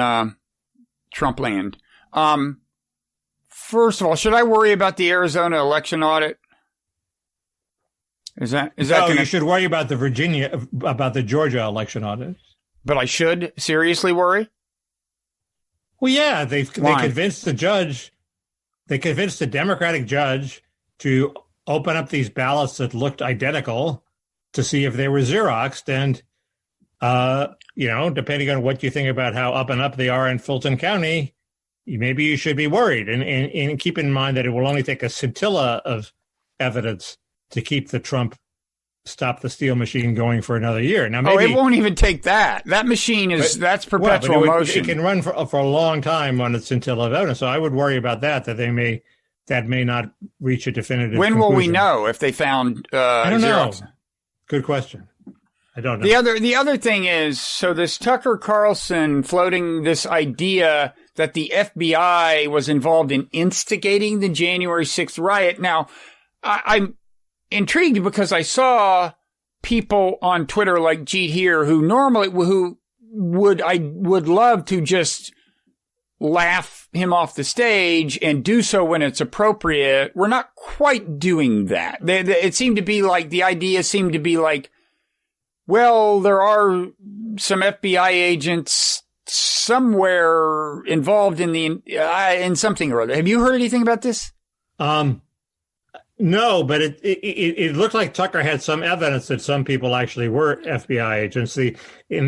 Trump land. First of all, should I worry about the Arizona election audit? Is that you should worry about the Georgia election audit. But I should seriously worry? Well, yeah, they convinced the judge, they convinced the Democratic judge to open up these ballots that looked identical to see if they were Xeroxed. And, you know, depending on what you think about how up and up they are in Fulton County, maybe you should be worried. And keep in mind that it will only take a scintilla of evidence to keep the Trump stop the steal machine going for another year. Now, maybe, it won't even take that. That machine that's perpetual motion. It can run for a long time on its scintilla of evidence. So I would worry about that may not reach a definitive When conclusion. will we know if they found I don't Xerox? know. Good question. I don't know. The other thing is, so this Tucker Carlson floating this idea that the FBI was involved in instigating the January 6th riot. Now, I'm intrigued because I saw people on Twitter like Jeet here who would love to just laugh him off the stage and do so when it's appropriate. We're not quite doing that. It seemed to be like, the idea seemed to be like, well, there are some FBI agents somewhere involved in something or other. Have you heard anything about this? No, but it looked like Tucker had some evidence that some people actually were FBI agents. And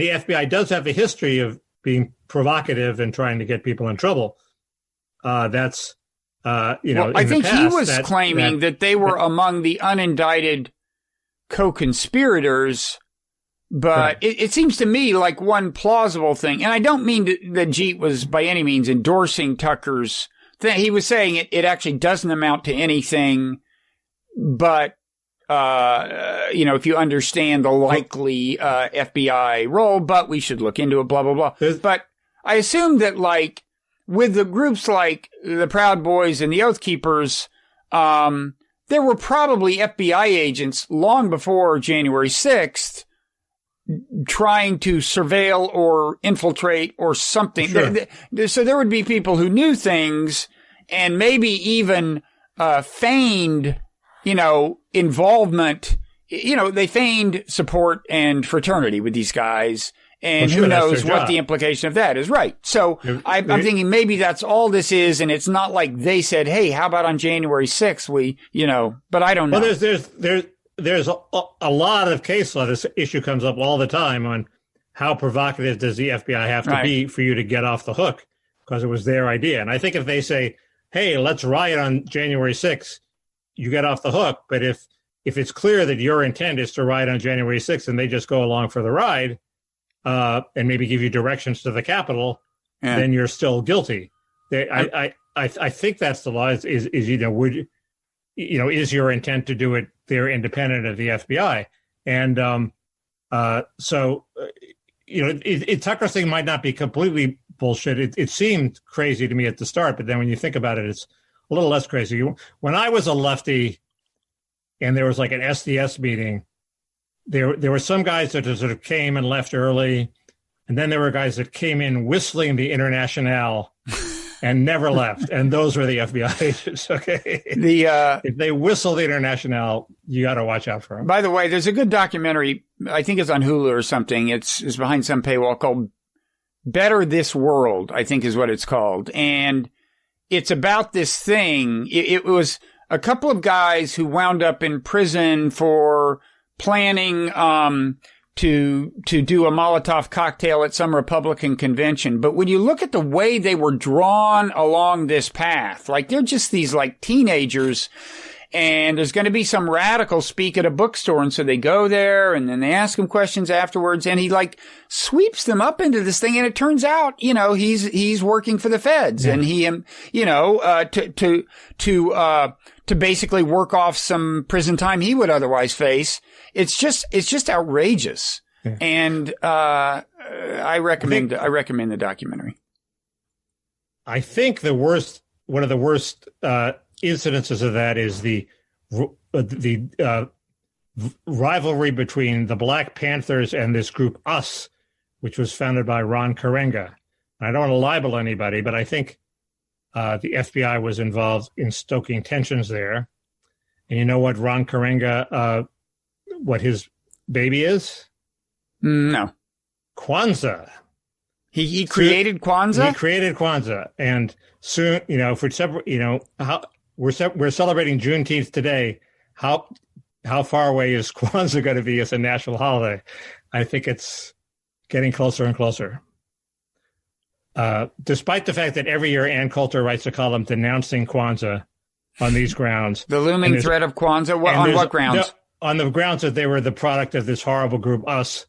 the FBI does have a history of being provocative and trying to get people in trouble. I think he was claiming that they were among the unindicted co-conspirators But it seems to me like one plausible thing, and I don't mean that Jeet was by any means endorsing Tucker's thing. He was saying it actually doesn't amount to anything, but, if you understand the likely FBI role, but we should look into it, blah, blah, blah. But I assume that, like, with the groups like the Proud Boys and the Oath Keepers, there were probably FBI agents long before January 6th trying to surveil or infiltrate or something. Sure. So there would be people who knew things and maybe even feigned, involvement. They feigned support and fraternity with these guys. And who knows what the implication of that is. Right. So I'm thinking maybe that's all this is. And it's not like they said, hey, how about on January 6th? But I don't know. Well, there's a lot of case law. This issue comes up all the time on how provocative does the FBI have to be for you to get off the hook, because it was their idea. And I think if they say, hey, let's riot on January 6th, you get off the hook. But if it's clear that your intent is to riot on January 6th and they just go along for the ride and maybe give you directions to the Capitol, then you're still guilty. I think that's the law is is your intent to do it there independent of the FBI? And Tucker's thing might not be completely bullshit. It seemed crazy to me at the start, but then when you think about it, it's a little less crazy. When I was a lefty and there was like an SDS meeting, there were some guys that sort of came and left early, and then there were guys that came in whistling the Internationale and never left, and those were the FBI agents. Okay, if they whistle the Internationale, you got to watch out for them. By the way, there's a good documentary. I think it's on Hulu or something. It's behind some paywall called "Better This World," I think is what it's called, and it's about this thing. It was a couple of guys who wound up in prison for planning to do a Molotov cocktail at some Republican convention. But when you look at the way they were drawn along this path, like they're just these like teenagers, and there's going to be some radical speak at a bookstore. And so they go there and then they ask him questions afterwards, and he like sweeps them up into this thing. And it turns out, he's working for the feds, and he, to basically work off some prison time he would otherwise face. It's just outrageous. Yeah. And, I recommend the documentary. I think one of the worst, incidences of that is the rivalry between the Black Panthers and this group US, which was founded by Ron Karenga. I don't want to libel anybody, but I think the FBI was involved in stoking tensions there. And you know what Ron Karenga, what his baby is? No. Kwanzaa. He created Kwanzaa? He created Kwanzaa. And soon, we're celebrating Juneteenth today. How far away is Kwanzaa going to be as a national holiday? I think it's getting closer and closer. Despite the fact that every year Ann Coulter writes a column denouncing Kwanzaa on these grounds. The looming threat of Kwanzaa? On what grounds? On the grounds that they were the product of this horrible group, US.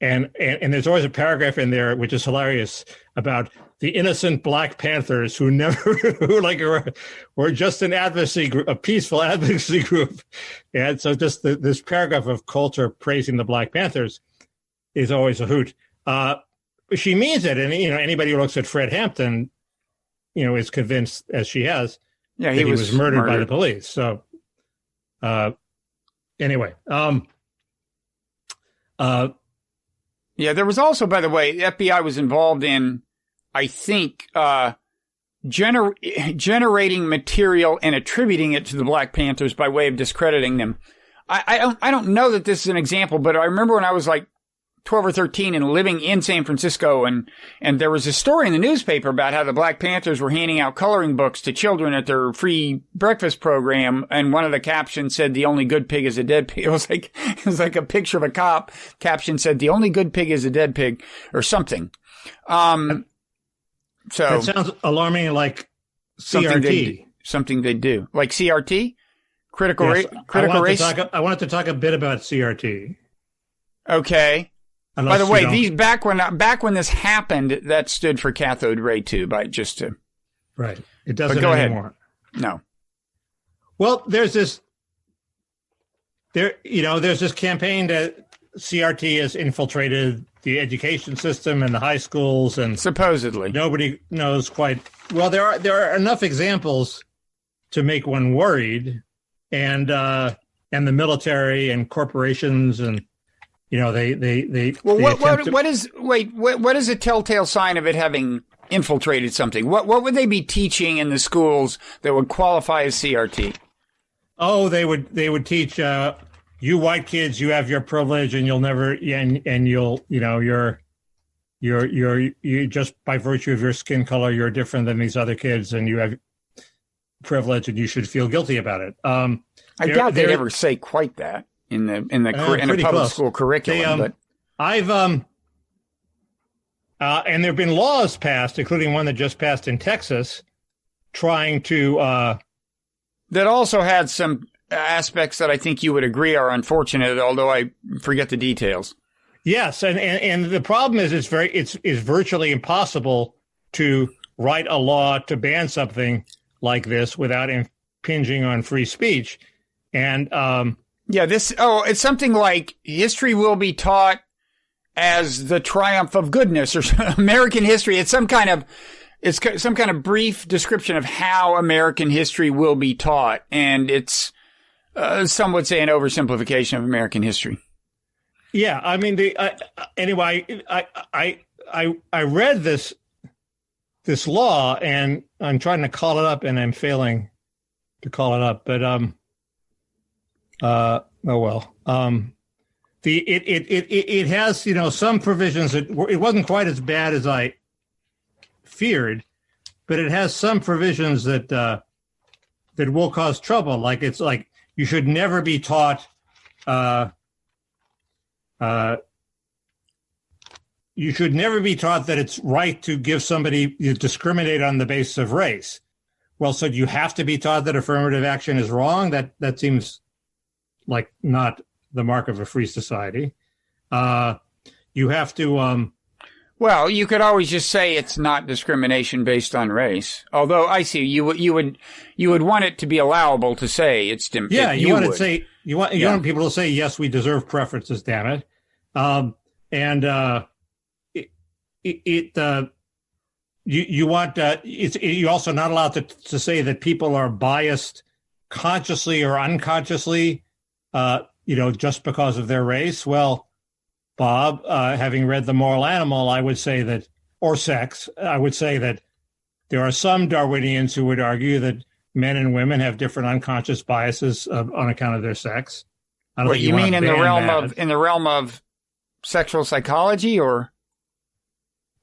And there's always a paragraph in there, which is hilarious, about the innocent Black Panthers who were just an advocacy group, a peaceful advocacy group. And so just this paragraph of Coulter praising the Black Panthers is always a hoot. She means it. And, anybody who looks at Fred Hampton, is convinced, as she has, that he was murdered by the police. So, anyway. Yeah, there was also, by the way, the FBI was involved in, I think, generating material and attributing it to the Black Panthers by way of discrediting them. I don't know that this is an example, but I remember when I was like 12 or 13 and living in San Francisco, and there was a story in the newspaper about how the Black Panthers were handing out coloring books to children at their free breakfast program, and one of the captions said, "The only good pig is a dead pig." It was like a picture of a cop. Caption said, "The only good pig is a dead pig," or something. So that sounds alarming, like CRT. Something they do. Like CRT? Critical race? I wanted to talk a bit about CRT. Okay. Unless By the way, back when this happened, that stood for cathode ray tube. Right. It doesn't Ahead. anymore. No. Well, there's this campaign that CRT has infiltrated the education system and the high schools, and supposedly nobody knows quite. Well, there are enough examples to make one worried, and the military and corporations, and they. Well, what is a telltale sign of it having infiltrated something? What would they be teaching in the schools that would qualify as CRT? Oh, they would teach you white kids, you have your privilege, and you'll never, and you're just by virtue of your skin color, you're different than these other kids, and you have privilege, and you should feel guilty about it. I doubt they'd ever say quite that in a public school curriculum. But I've and there have been laws passed, including one that just passed in Texas, trying to that also had some aspects that I think you would agree are unfortunate, although I forget the details. Yes, and the problem is it's virtually impossible to write a law to ban something like this without impinging on free speech. And it's something like history will be taught as the triumph of goodness, or American history. It's some kind of brief description of how American history will be taught, and it's some would say an oversimplification of American history. Yeah, I mean, anyway, I read this law, and I'm trying to call it up, and I'm failing to call it up. But oh well. It has some provisions that it wasn't quite as bad as I feared, but it has some provisions that will cause trouble. Like it's like you should never be taught. You should never be taught that it's right to give somebody you discriminate on the basis of race. Well, so you have to be taught that affirmative action is wrong. That seems like not the mark of a free society. You have to. Well, you could always just say it's not discrimination based on race. Although I see you would want it to be allowable to say it's. You want people to say yes, we deserve preferences. Damn it, you're also not allowed to say that people are biased consciously or unconsciously, just because of their race. Well, Bob, having read The Moral Animal, I would say that, or sex, I would say that there are some Darwinians who would argue that men and women have different unconscious biases on account of their sex. What you mean in the realm of sexual psychology, or?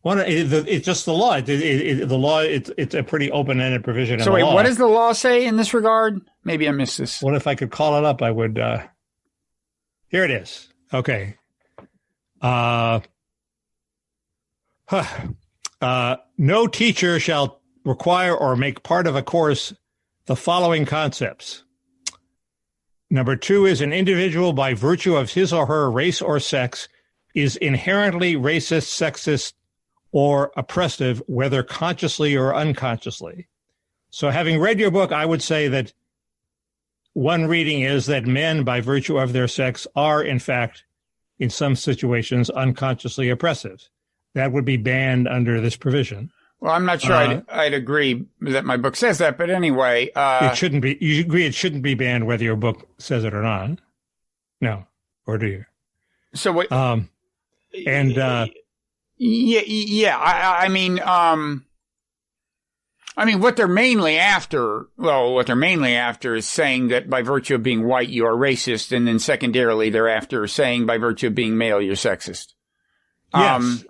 Well, it's just the law. The law. It's a pretty open-ended provision. So wait, what does the law say in this regard? Maybe I missed this. Well, if I could call it up, I would. Here it is. Okay. No teacher shall require or make part of a course the following concepts. Number 2 is an individual by virtue of his or her race or sex is inherently racist, sexist, or oppressive, whether consciously or unconsciously. So having read your book, I would say that one reading is that men, by virtue of their sex, are, in fact, in some situations, unconsciously oppressive. That would be banned under this provision. Well, I'm not sure I'd agree that my book says that, but anyway. It shouldn't be. You agree it shouldn't be banned whether your book says it or not? No. Or do you? So what? Yeah. I mean, what they're mainly after is saying that by virtue of being white, you are racist. And then secondarily, they're after saying by virtue of being male, you're sexist. Yes.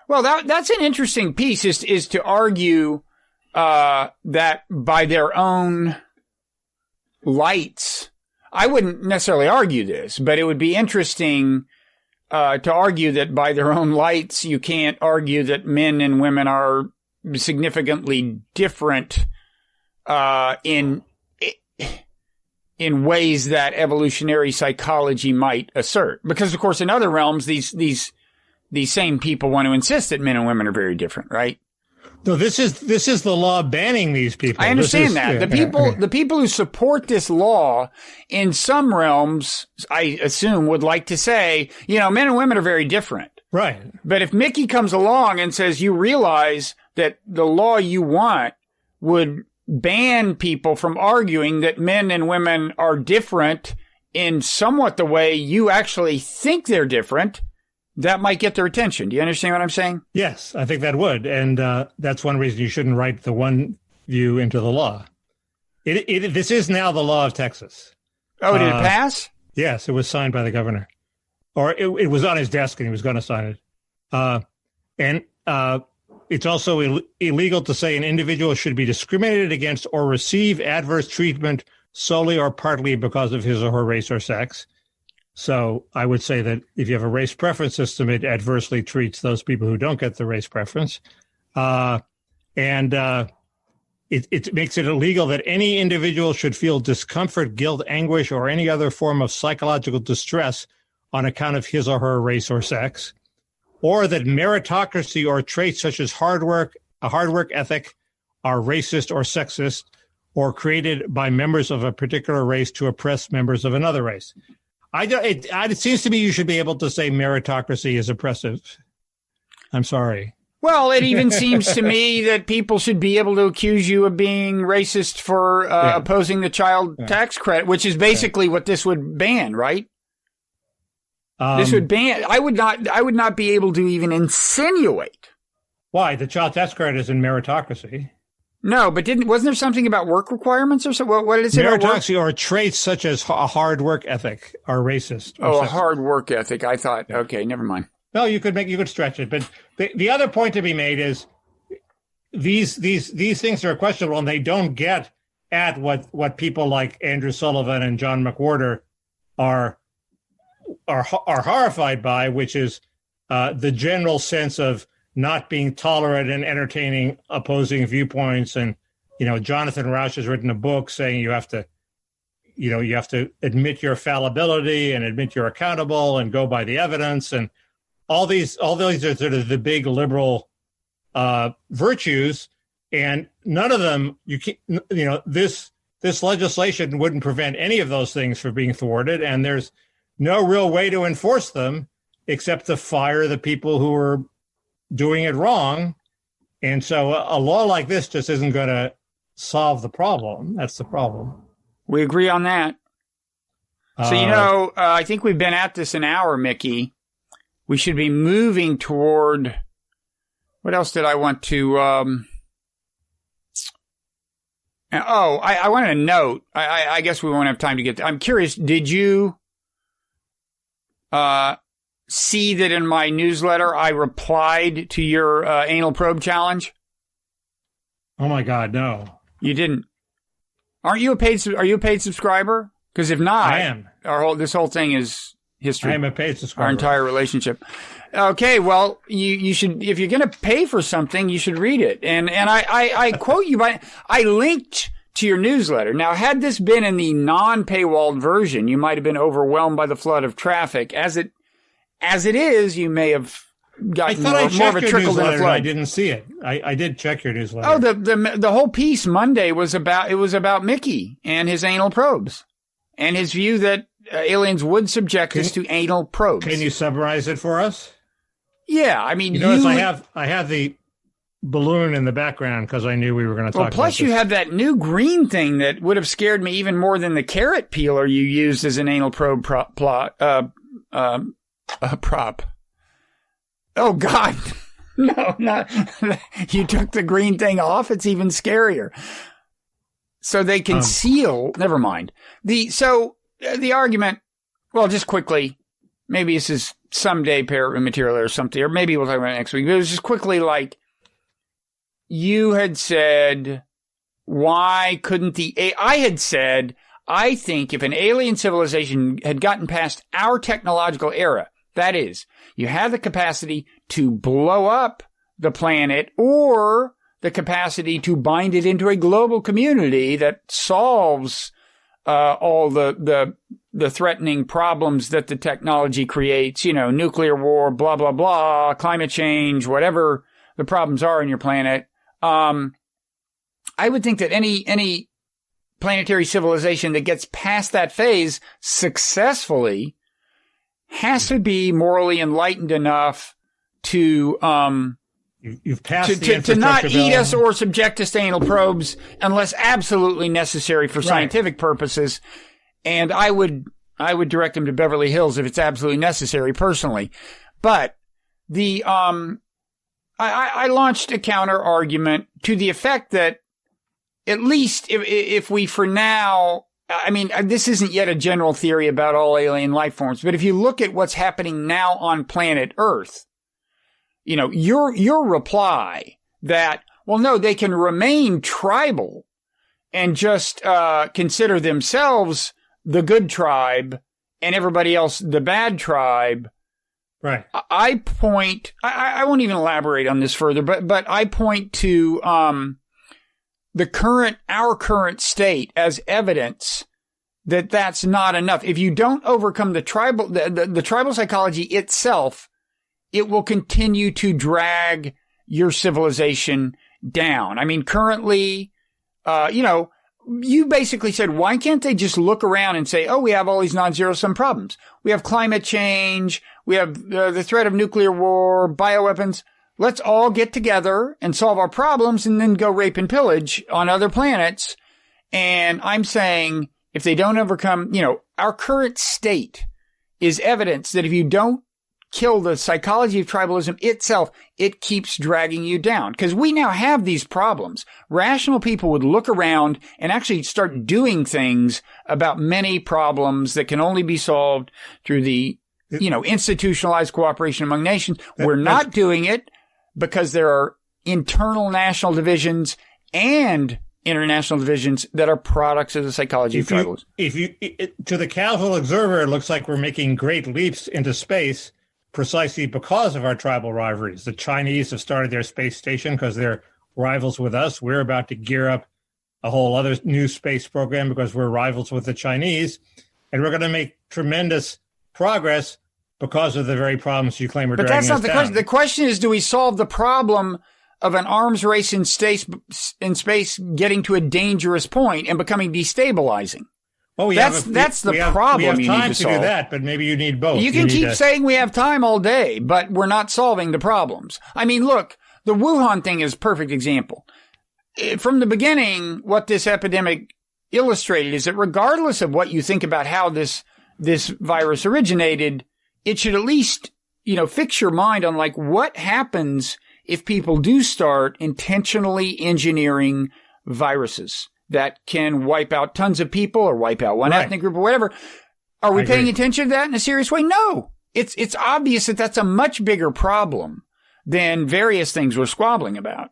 Well, that's an interesting piece is to argue, that by their own lights, I wouldn't necessarily argue this, but it would be interesting to argue that by their own lights, you can't argue that men and women are significantly different in in ways that evolutionary psychology might assert. Because, of course, in other realms, these same people want to insist that men and women are very different, right? No, this is the law banning these people. I understand that. The people who support this law in some realms, I assume, would like to say, men and women are very different. Right. But if Mickey comes along and says, you realize that the law you want would ban people from arguing that men and women are different in somewhat the way you actually think they're different, that might get their attention. Do you understand what I'm saying? Yes, I think that would. And that's one reason you shouldn't write the one view into the law. This is now the law of Texas. Oh, did it pass? Yes, it was signed by the governor. Or it was on his desk and he was going to sign it. And it's also illegal to say an individual should be discriminated against or receive adverse treatment solely or partly because of his or her race or sex. So I would say that if you have a race preference system, it adversely treats those people who don't get the race preference. It makes it illegal that any individual should feel discomfort, guilt, anguish, or any other form of psychological distress on account of his or her race or sex, or that meritocracy or traits such as a hard work ethic are racist or sexist or created by members of a particular race to oppress members of another race. It seems to me you should be able to say meritocracy is oppressive. I'm sorry. Well, it even seems to me that people should be able to accuse you of being racist for opposing the child tax credit, which is basically what this would ban, right? This would ban. I would not be able to even insinuate. Why? The child tax credit is in meritocracy. No, but wasn't there something about work requirements or so? What did it say? Meritocracy or traits such as a hard work ethic are racist. Oh, a hard work ethic. I thought, okay, never mind. No, you could stretch it. But the other point to be made is these things are questionable and they don't get at what people like Andrew Sullivan and John McWhorter are horrified by, which is the general sense of not being tolerant and entertaining opposing viewpoints. And, Jonathan Rauch has written a book saying you have to admit your fallibility and admit you're accountable and go by the evidence. And all these are sort of the big liberal virtues. And none of them, this legislation wouldn't prevent any of those things from being thwarted. And there's no real way to enforce them except to fire the people who are doing it wrong. And so a law like this just isn't going to solve the problem. That's the problem. We agree on that. So, I think we've been at this an hour, Mickey. We should be moving toward, what else did I want to, I wanted to note, I guess we won't have time to get I'm curious, did you, see that in my newsletter I replied to your anal probe challenge? Oh my God, no. You didn't. Are you a paid subscriber? Because if not, I am. This whole thing is history. I am a paid subscriber. Our entire relationship. Okay, well, you should, if you're going to pay for something, you should read it. And I quote you I linked to your newsletter. Now, had this been in the non-paywalled version, you might have been overwhelmed by the flood of traffic. As it is, you may have gotten more of a trickle than a flood. I didn't see it. I did check your newsletter. Oh, the whole piece Monday was about Mickey and his anal probes and his view that aliens would subject us to anal probes. Can you summarize it for us? Yeah, I mean, I have the balloon in the background because I knew we were going to talk about this. Plus you have that new green thing that would have scared me even more than the carrot peeler you used as an anal probe prop. Oh, God. No, not. You took the green thing off. It's even scarier. So they conceal. Never mind. The argument. Well, just quickly. Maybe this is someday Parrot Room material or something, or maybe we'll talk about it next week. But it was just quickly like you had said, why couldn't I had said, I think if an alien civilization had gotten past our technological era, that is, you have the capacity to blow up the planet or the capacity to bind it into a global community that solves all the threatening problems that the technology creates, nuclear war, blah, blah, blah, climate change, whatever the problems are in your planet. I would think that any planetary civilization that gets past that phase successfully has to be morally enlightened enough to you've passed to not eat us or subject us to anal probes unless absolutely necessary for scientific purposes. And I would direct them to Beverly Hills if it's absolutely necessary personally. But I launched a counter argument to the effect that at least if we for now, I mean, this isn't yet a general theory about all alien life forms, but if you look at what's happening now on planet Earth, your reply that, well, no, they can remain tribal and just consider themselves the good tribe and everybody else the bad tribe. Right. I won't even elaborate on this further, but I point to our current state as evidence that that's not enough. If you don't overcome the tribal psychology itself, it will continue to drag your civilization down. I mean, currently, you basically said, why can't they just look around and say, oh, we have all these non-zero-sum problems. We have climate change. We have the threat of nuclear war, bioweapons. Let's all get together and solve our problems and then go rape and pillage on other planets. And I'm saying if they don't overcome, our current state is evidence that if you don't kill the psychology of tribalism itself, it keeps dragging you down. Because we now have these problems. Rational people would look around and actually start doing things about many problems that can only be solved through the, institutionalized cooperation among nations. We're not doing it because there are internal national divisions and international divisions that are products of the psychology of tribalism. To the casual observer, it looks like we're making great leaps into space precisely because of our tribal rivalries. The Chinese have started their space station because they're rivals with us. We're about to gear up a whole other new space program because we're rivals with the Chinese. And we're going to make tremendous progress because of the very problems you claim are dragging us down. But that's not the question. The question is, do we solve the problem of an arms race in space getting to a dangerous point and becoming destabilizing? Well, that's the problem you need to solve. We have time to do that, but maybe you need both. You can keep saying we have time all day, but we're not solving the problems. I mean, look, the Wuhan thing is a perfect example. From the beginning, what this epidemic illustrated is that regardless of what you think about how this virus originated, it should at least, fix your mind on what happens if people do start intentionally engineering viruses that can wipe out tons of people or wipe out one ethnic group or whatever. Are we paying attention to that in a serious way? No. It's obvious that that's a much bigger problem than various things we're squabbling about.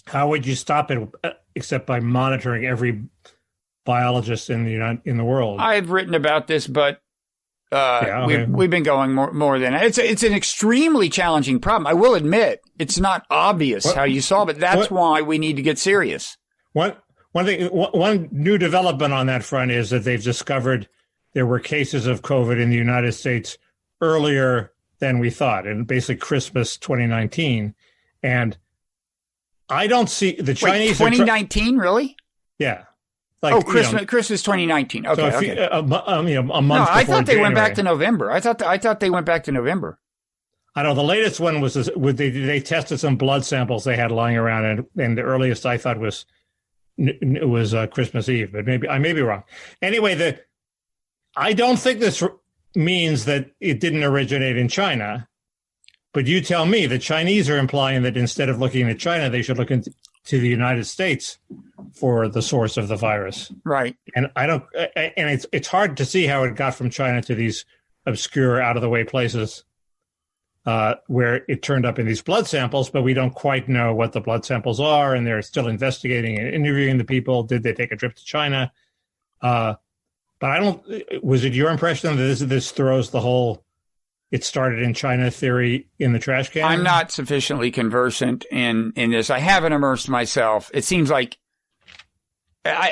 How would you stop it except by monitoring every biologist in the world? I've written about this, but we've been going more than that. It's an extremely challenging problem. I will admit it's not obvious how you solve it. That's why we need to get serious. One new development on that front is that they've discovered there were cases of COVID in the United States earlier than we thought, and basically Christmas 2019. And I don't see the Chinese. 2019, really? Yeah. Christmas 2019. Okay. So a month. No, I thought they went back to November. I thought they went back to November. I know the latest one was they tested some blood samples they had lying around, and the earliest I thought was Christmas Eve, but I may be wrong. Anyway, I don't think this means that it didn't originate in China, but you tell me. The Chinese are implying that instead of looking at China, they should look into the United States for the source of the virus. Right. And it's hard to see how it got from China to these obscure, out of the way places where it turned up in these blood samples, but we don't quite know what the blood samples are, and they're still investigating and interviewing the people. Did they take a trip to China? But was it your impression that this throws the whole it started in China theory in the trash can? I'm not sufficiently conversant in this. I haven't immersed myself. It seems like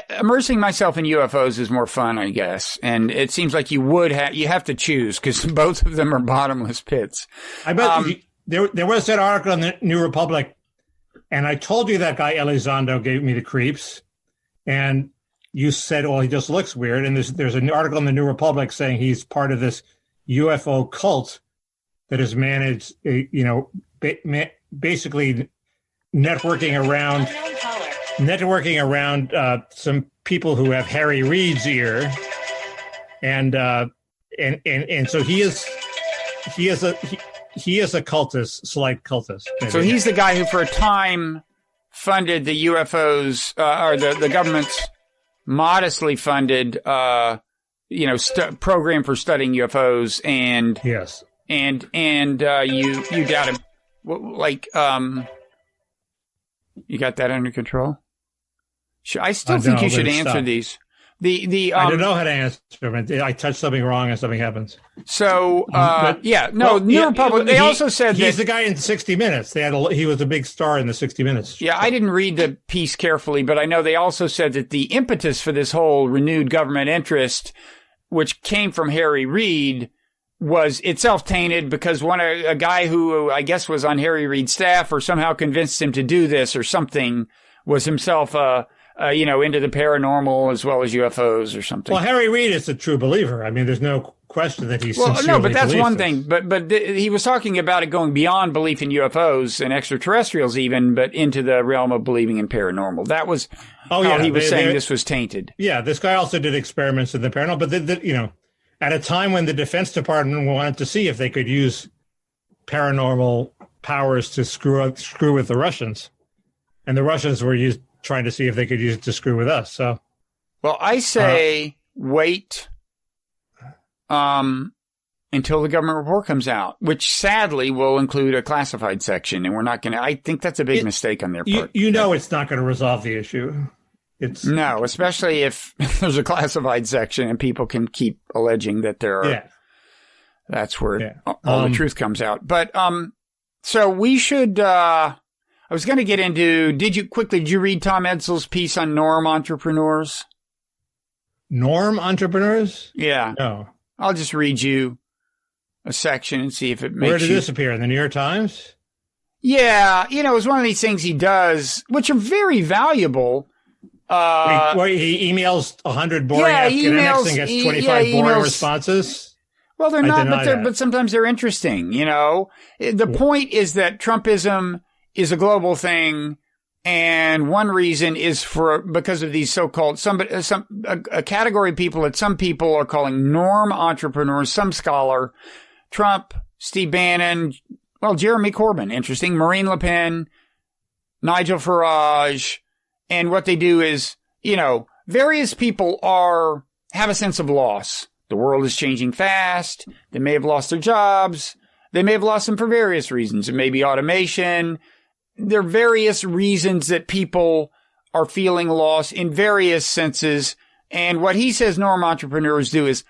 immersing myself in UFOs is more fun, I guess. And it seems like you have to choose because both of them are bottomless pits. I bet there was that article in the New Republic, and I told you that guy Elizondo gave me the creeps, and you said, well, he just looks weird. And there's an article in the New Republic saying he's part of this UFO cult that has managed, basically networking around some people who have Harry Reid's ear, and so he is a cultist, slight cultist. Maybe. So he's the guy who, for a time, funded the UFOs, or the government's modestly funded, program for studying UFOs, and yes, and you doubt him, you got that under control? I still think you should answer these. I don't know how to answer them. I touch something wrong and something happens. So, New Republic. They also said he's the guy in 60 Minutes. He was a big star in the 60 Minutes. Yeah, I didn't read the piece carefully, but I know they also said that the impetus for this whole renewed government interest, which came from Harry Reid, was itself tainted because a guy who I guess was on Harry Reid's staff or somehow convinced him to do this or something was himself into the paranormal as well as UFOs or something. Well, Harry Reid is a true believer. I mean, there's no question that he's sincerely no, but that's one this. thing. But he was talking about it going beyond belief in UFOs and extraterrestrials even, but into the realm of believing in paranormal. That was how he was saying this was tainted. Yeah, this guy also did experiments in the paranormal, but at a time when the Defense Department wanted to see if they could use paranormal powers to screw with the Russians, and the Russians were trying to see if they could use it to screw with us. So, well, I say wait until the government report comes out, which sadly will include a classified section, and we're not going to. I think that's a big mistake on their part. It's not going to resolve the issue. No, especially if there's a classified section and people can keep alleging that there are. Yeah. That's where all the truth comes out. But so we should. I was going to get into. Did you read Tom Edsel's piece on norm entrepreneurs? Norm entrepreneurs? Yeah. No. I'll just read you a section and see if it makes. Where did this appear in the New York Times? Yeah, it was one of these things he does, which are very valuable. Where he emails 100 boring academics and gets 25 boring responses? Well, they're not, but sometimes they're interesting, The point is that Trumpism is a global thing, and one reason is because of these so-called, a category of people that some people are calling norm entrepreneurs, some scholar, Trump, Steve Bannon, Jeremy Corbyn, interesting, Marine Le Pen, Nigel Farage. And what they do is, various people have a sense of loss. The world is changing fast. They may have lost their jobs. They may have lost them for various reasons. It may be automation. There are various reasons that people are feeling loss in various senses. And what he says norm entrepreneurs do is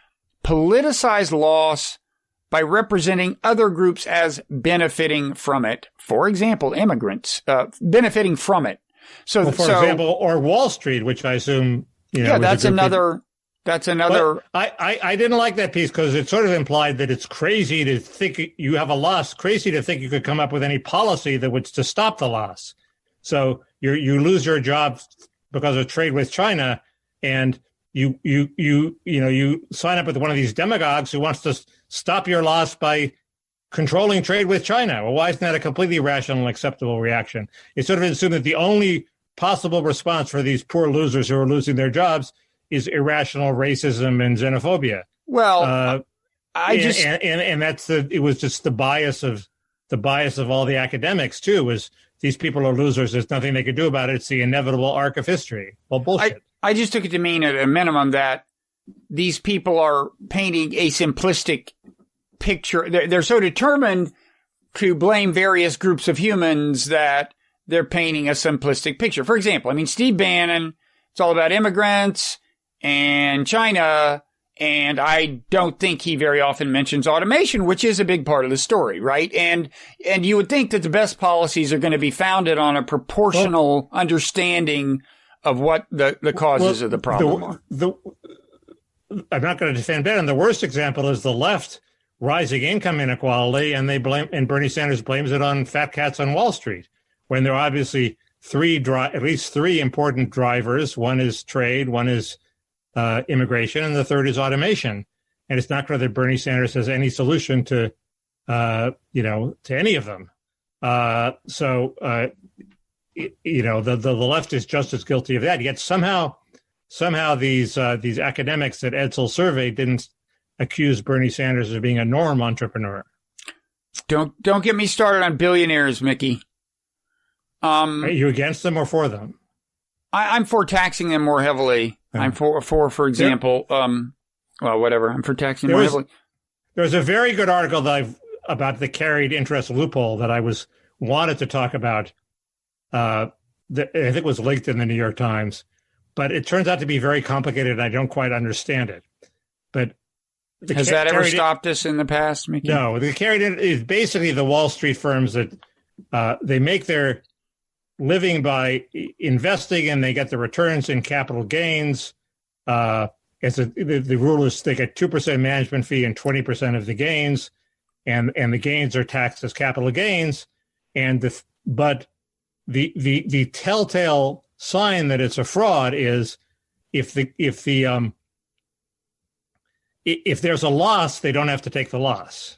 politicize loss by representing other groups as benefiting from it. For example, immigrants, benefiting from it. So, for example, or Wall Street, which I assume, that's another. But I didn't like that piece because it sort of implied that it's crazy to think you have a loss, crazy to think you could come up with any policy that would to stop the loss. So you lose your job because of trade with China, and you sign up with one of these demagogues who wants to stop your loss by controlling trade with China. Well, why isn't that a completely rational and acceptable reaction? It's sort of assumed that the only possible response for these poor losers who are losing their jobs is irrational racism and xenophobia. Well, it was just the bias of all the academics too, was these people are losers. There's nothing they could do about it. It's the inevitable arc of history. Well, bullshit. I just took it to mean at a minimum that these people are painting a simplistic picture. They're so determined to blame various groups of humans that they're painting a simplistic picture. For example, Steve Bannon, it's all about immigrants and China, and I don't think he very often mentions automation, which is a big part of the story, right? And you would think that the best policies are going to be founded on a proportional understanding of what the causes of the problem are. I'm not going to defend Biden. The worst example is the left rising income inequality, and Bernie Sanders blames it on fat cats on Wall Street, when there are obviously at least three important drivers. One is trade, one is immigration, and the third is automation. And it's not clear that Bernie Sanders has any solution to any of them. The left is just as guilty of that. Yet somehow these academics that Edsel surveyed didn't accuse Bernie Sanders of being a norm entrepreneur. Don't get me started on billionaires, Mickey. Are you against them or for them? I'm for taxing them more heavily. I'm for example, whatever. I'm for taxing them more heavily. There's a very good article about the carried interest loophole that I wanted to talk about. I think it was linked in the New York Times, but it turns out to be very complicated, and I don't quite understand it. But has that ever stopped us in the past, Mickey? No, the carried is basically the Wall Street firms that they make their living by investing, and they get the returns in capital gains. The rule is they get 2% management fee and 20% of the gains, and the gains are taxed as capital gains. But the telltale sign that it's a fraud is if there's a loss, they don't have to take the loss,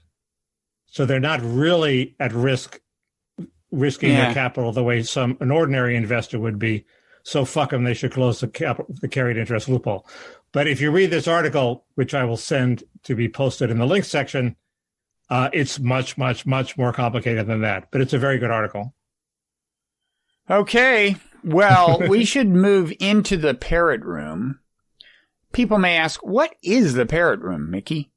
so they're not really at risking their capital the way an ordinary investor would be. So fuck them. They should close the carried interest loophole. But if you read this article, which I will send to be posted in the links section, it's much, much, much more complicated than that. But it's a very good article. Okay. Well, we should move into the Parrot Room. People may ask, what is the Parrot Room, Mickey?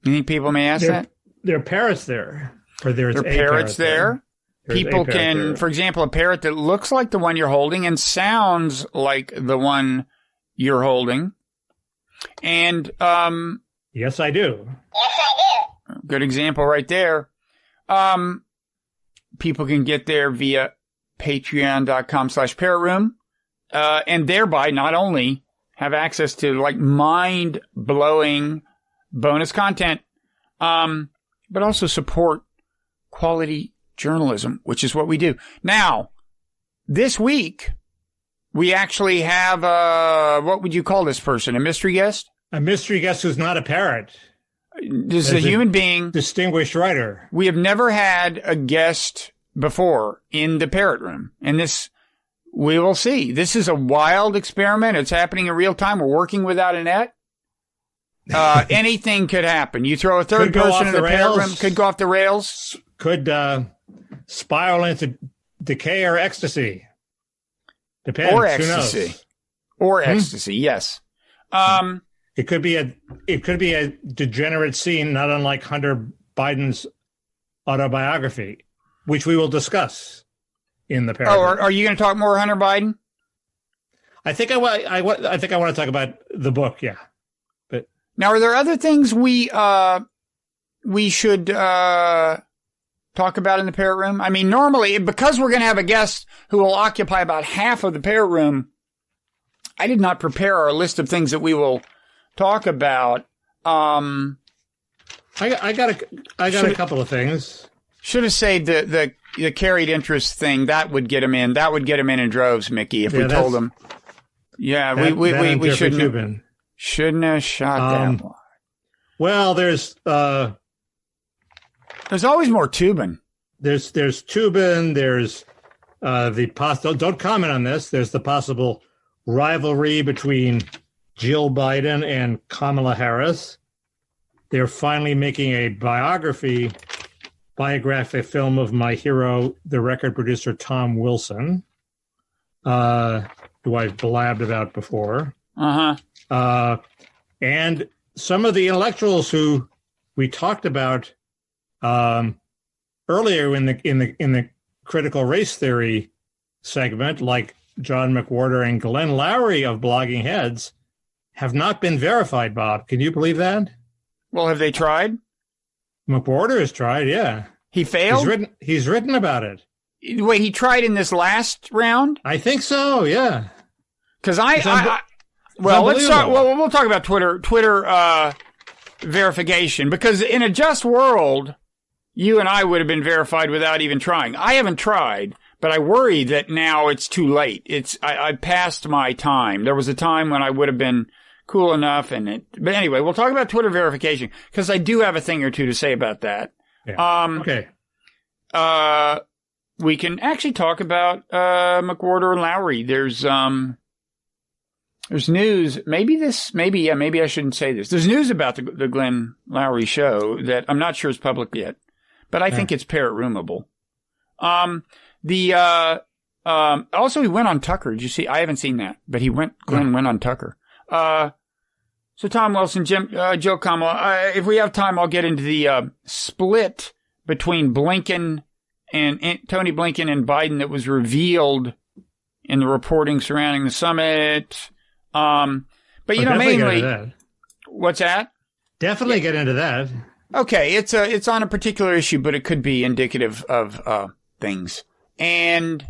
You think people may ask that? There are parrots there. Or there are parrots there. People can, for example, a parrot that looks like the one you're holding and sounds like the one you're holding. And, yes, I do. Good example right there. People can get there via patreon.com/Parrot Room, and thereby not only have access to like mind-blowing bonus content, but also support quality journalism, which is what we do. Now, this week, we actually have, what would you call this person? A mystery guest? A mystery guest who's not a parrot. This is a human being. Distinguished writer. We have never had a guest before in the Parrot Room. And this, we will see. This is a wild experiment. It's happening in real time. We're working without a net. Anything could happen. You throw a third person in the Parrot Room, could go off the rails. Could spiral into decay or ecstasy. Depends. Or ecstasy. Who knows? Or ecstasy, yes. It could be a degenerate scene, not unlike Hunter Biden's autobiography, which we will discuss in the Parrot Room. Are you going to talk more Hunter Biden? I think I want to talk about the book. Yeah. But now, are there other things we should talk about in the Parrot Room? I mean, normally, because we're going to have a guest who will occupy about half of the Parrot Room, I did not prepare our list of things that we will talk about. I got a couple of things. Should have saved the carried interest thing. That would get him in. That would get him in droves, Mickey, if we told him. Yeah, we shouldn't have shot that one. Well, there's always more Toobin. There's Toobin. There's the possible. Don't comment on this. There's the possible rivalry between Jill Biden and Kamala Harris. They're finally making a biographic film of my hero, the record producer Tom Wilson, who I've blabbed about before. And some of the intellectuals who we talked about earlier in the critical race theory segment, like John McWhorter and Glenn Loury of Blogging Heads, have not been verified, Bob. Can you believe that? Well, have they tried? McWhorter has tried, yeah. He failed? He's written about it. Wait, he tried in this last round? I think so, yeah. Because let's talk. Well, we'll talk about Twitter verification, because in a just world, you and I would have been verified without even trying. I haven't tried, but I worry that now it's too late. I passed my time. There was a time when I would have been cool enough, but anyway, we'll talk about Twitter verification, because I do have a thing or two to say about that. Yeah. Okay. We can actually talk about McWhorter and Loury. There's news. Maybe I shouldn't say this. There's news about the Glenn Loury show that I'm not sure is public yet, but I think it's Parrot Roomable. Also he went on Tucker. Did you see? I haven't seen that, but Glenn went on Tucker. So Tom Wilson, Jill Kamala, if we have time, I'll get into the split between Blinken and Tony Blinken and Biden that was revealed in the reporting surrounding the summit. But mainly, what's that? Definitely get into that. Okay, it's on a particular issue, but it could be indicative of things. But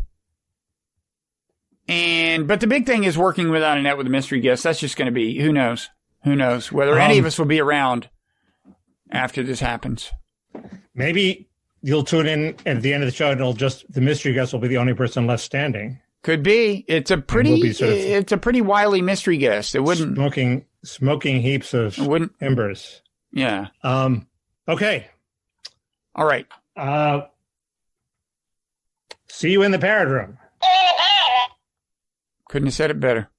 the big thing is working without a net with a mystery guest. That's just going to be, who knows whether any of us will be around after this happens. Maybe you'll tune in at the end of the show and the mystery guest will be the only person left standing. Could be. It's a pretty wily mystery guest. It wouldn't smoking heaps of embers. Yeah. Okay. All right. See you in the Parrot Room. Couldn't have said it better.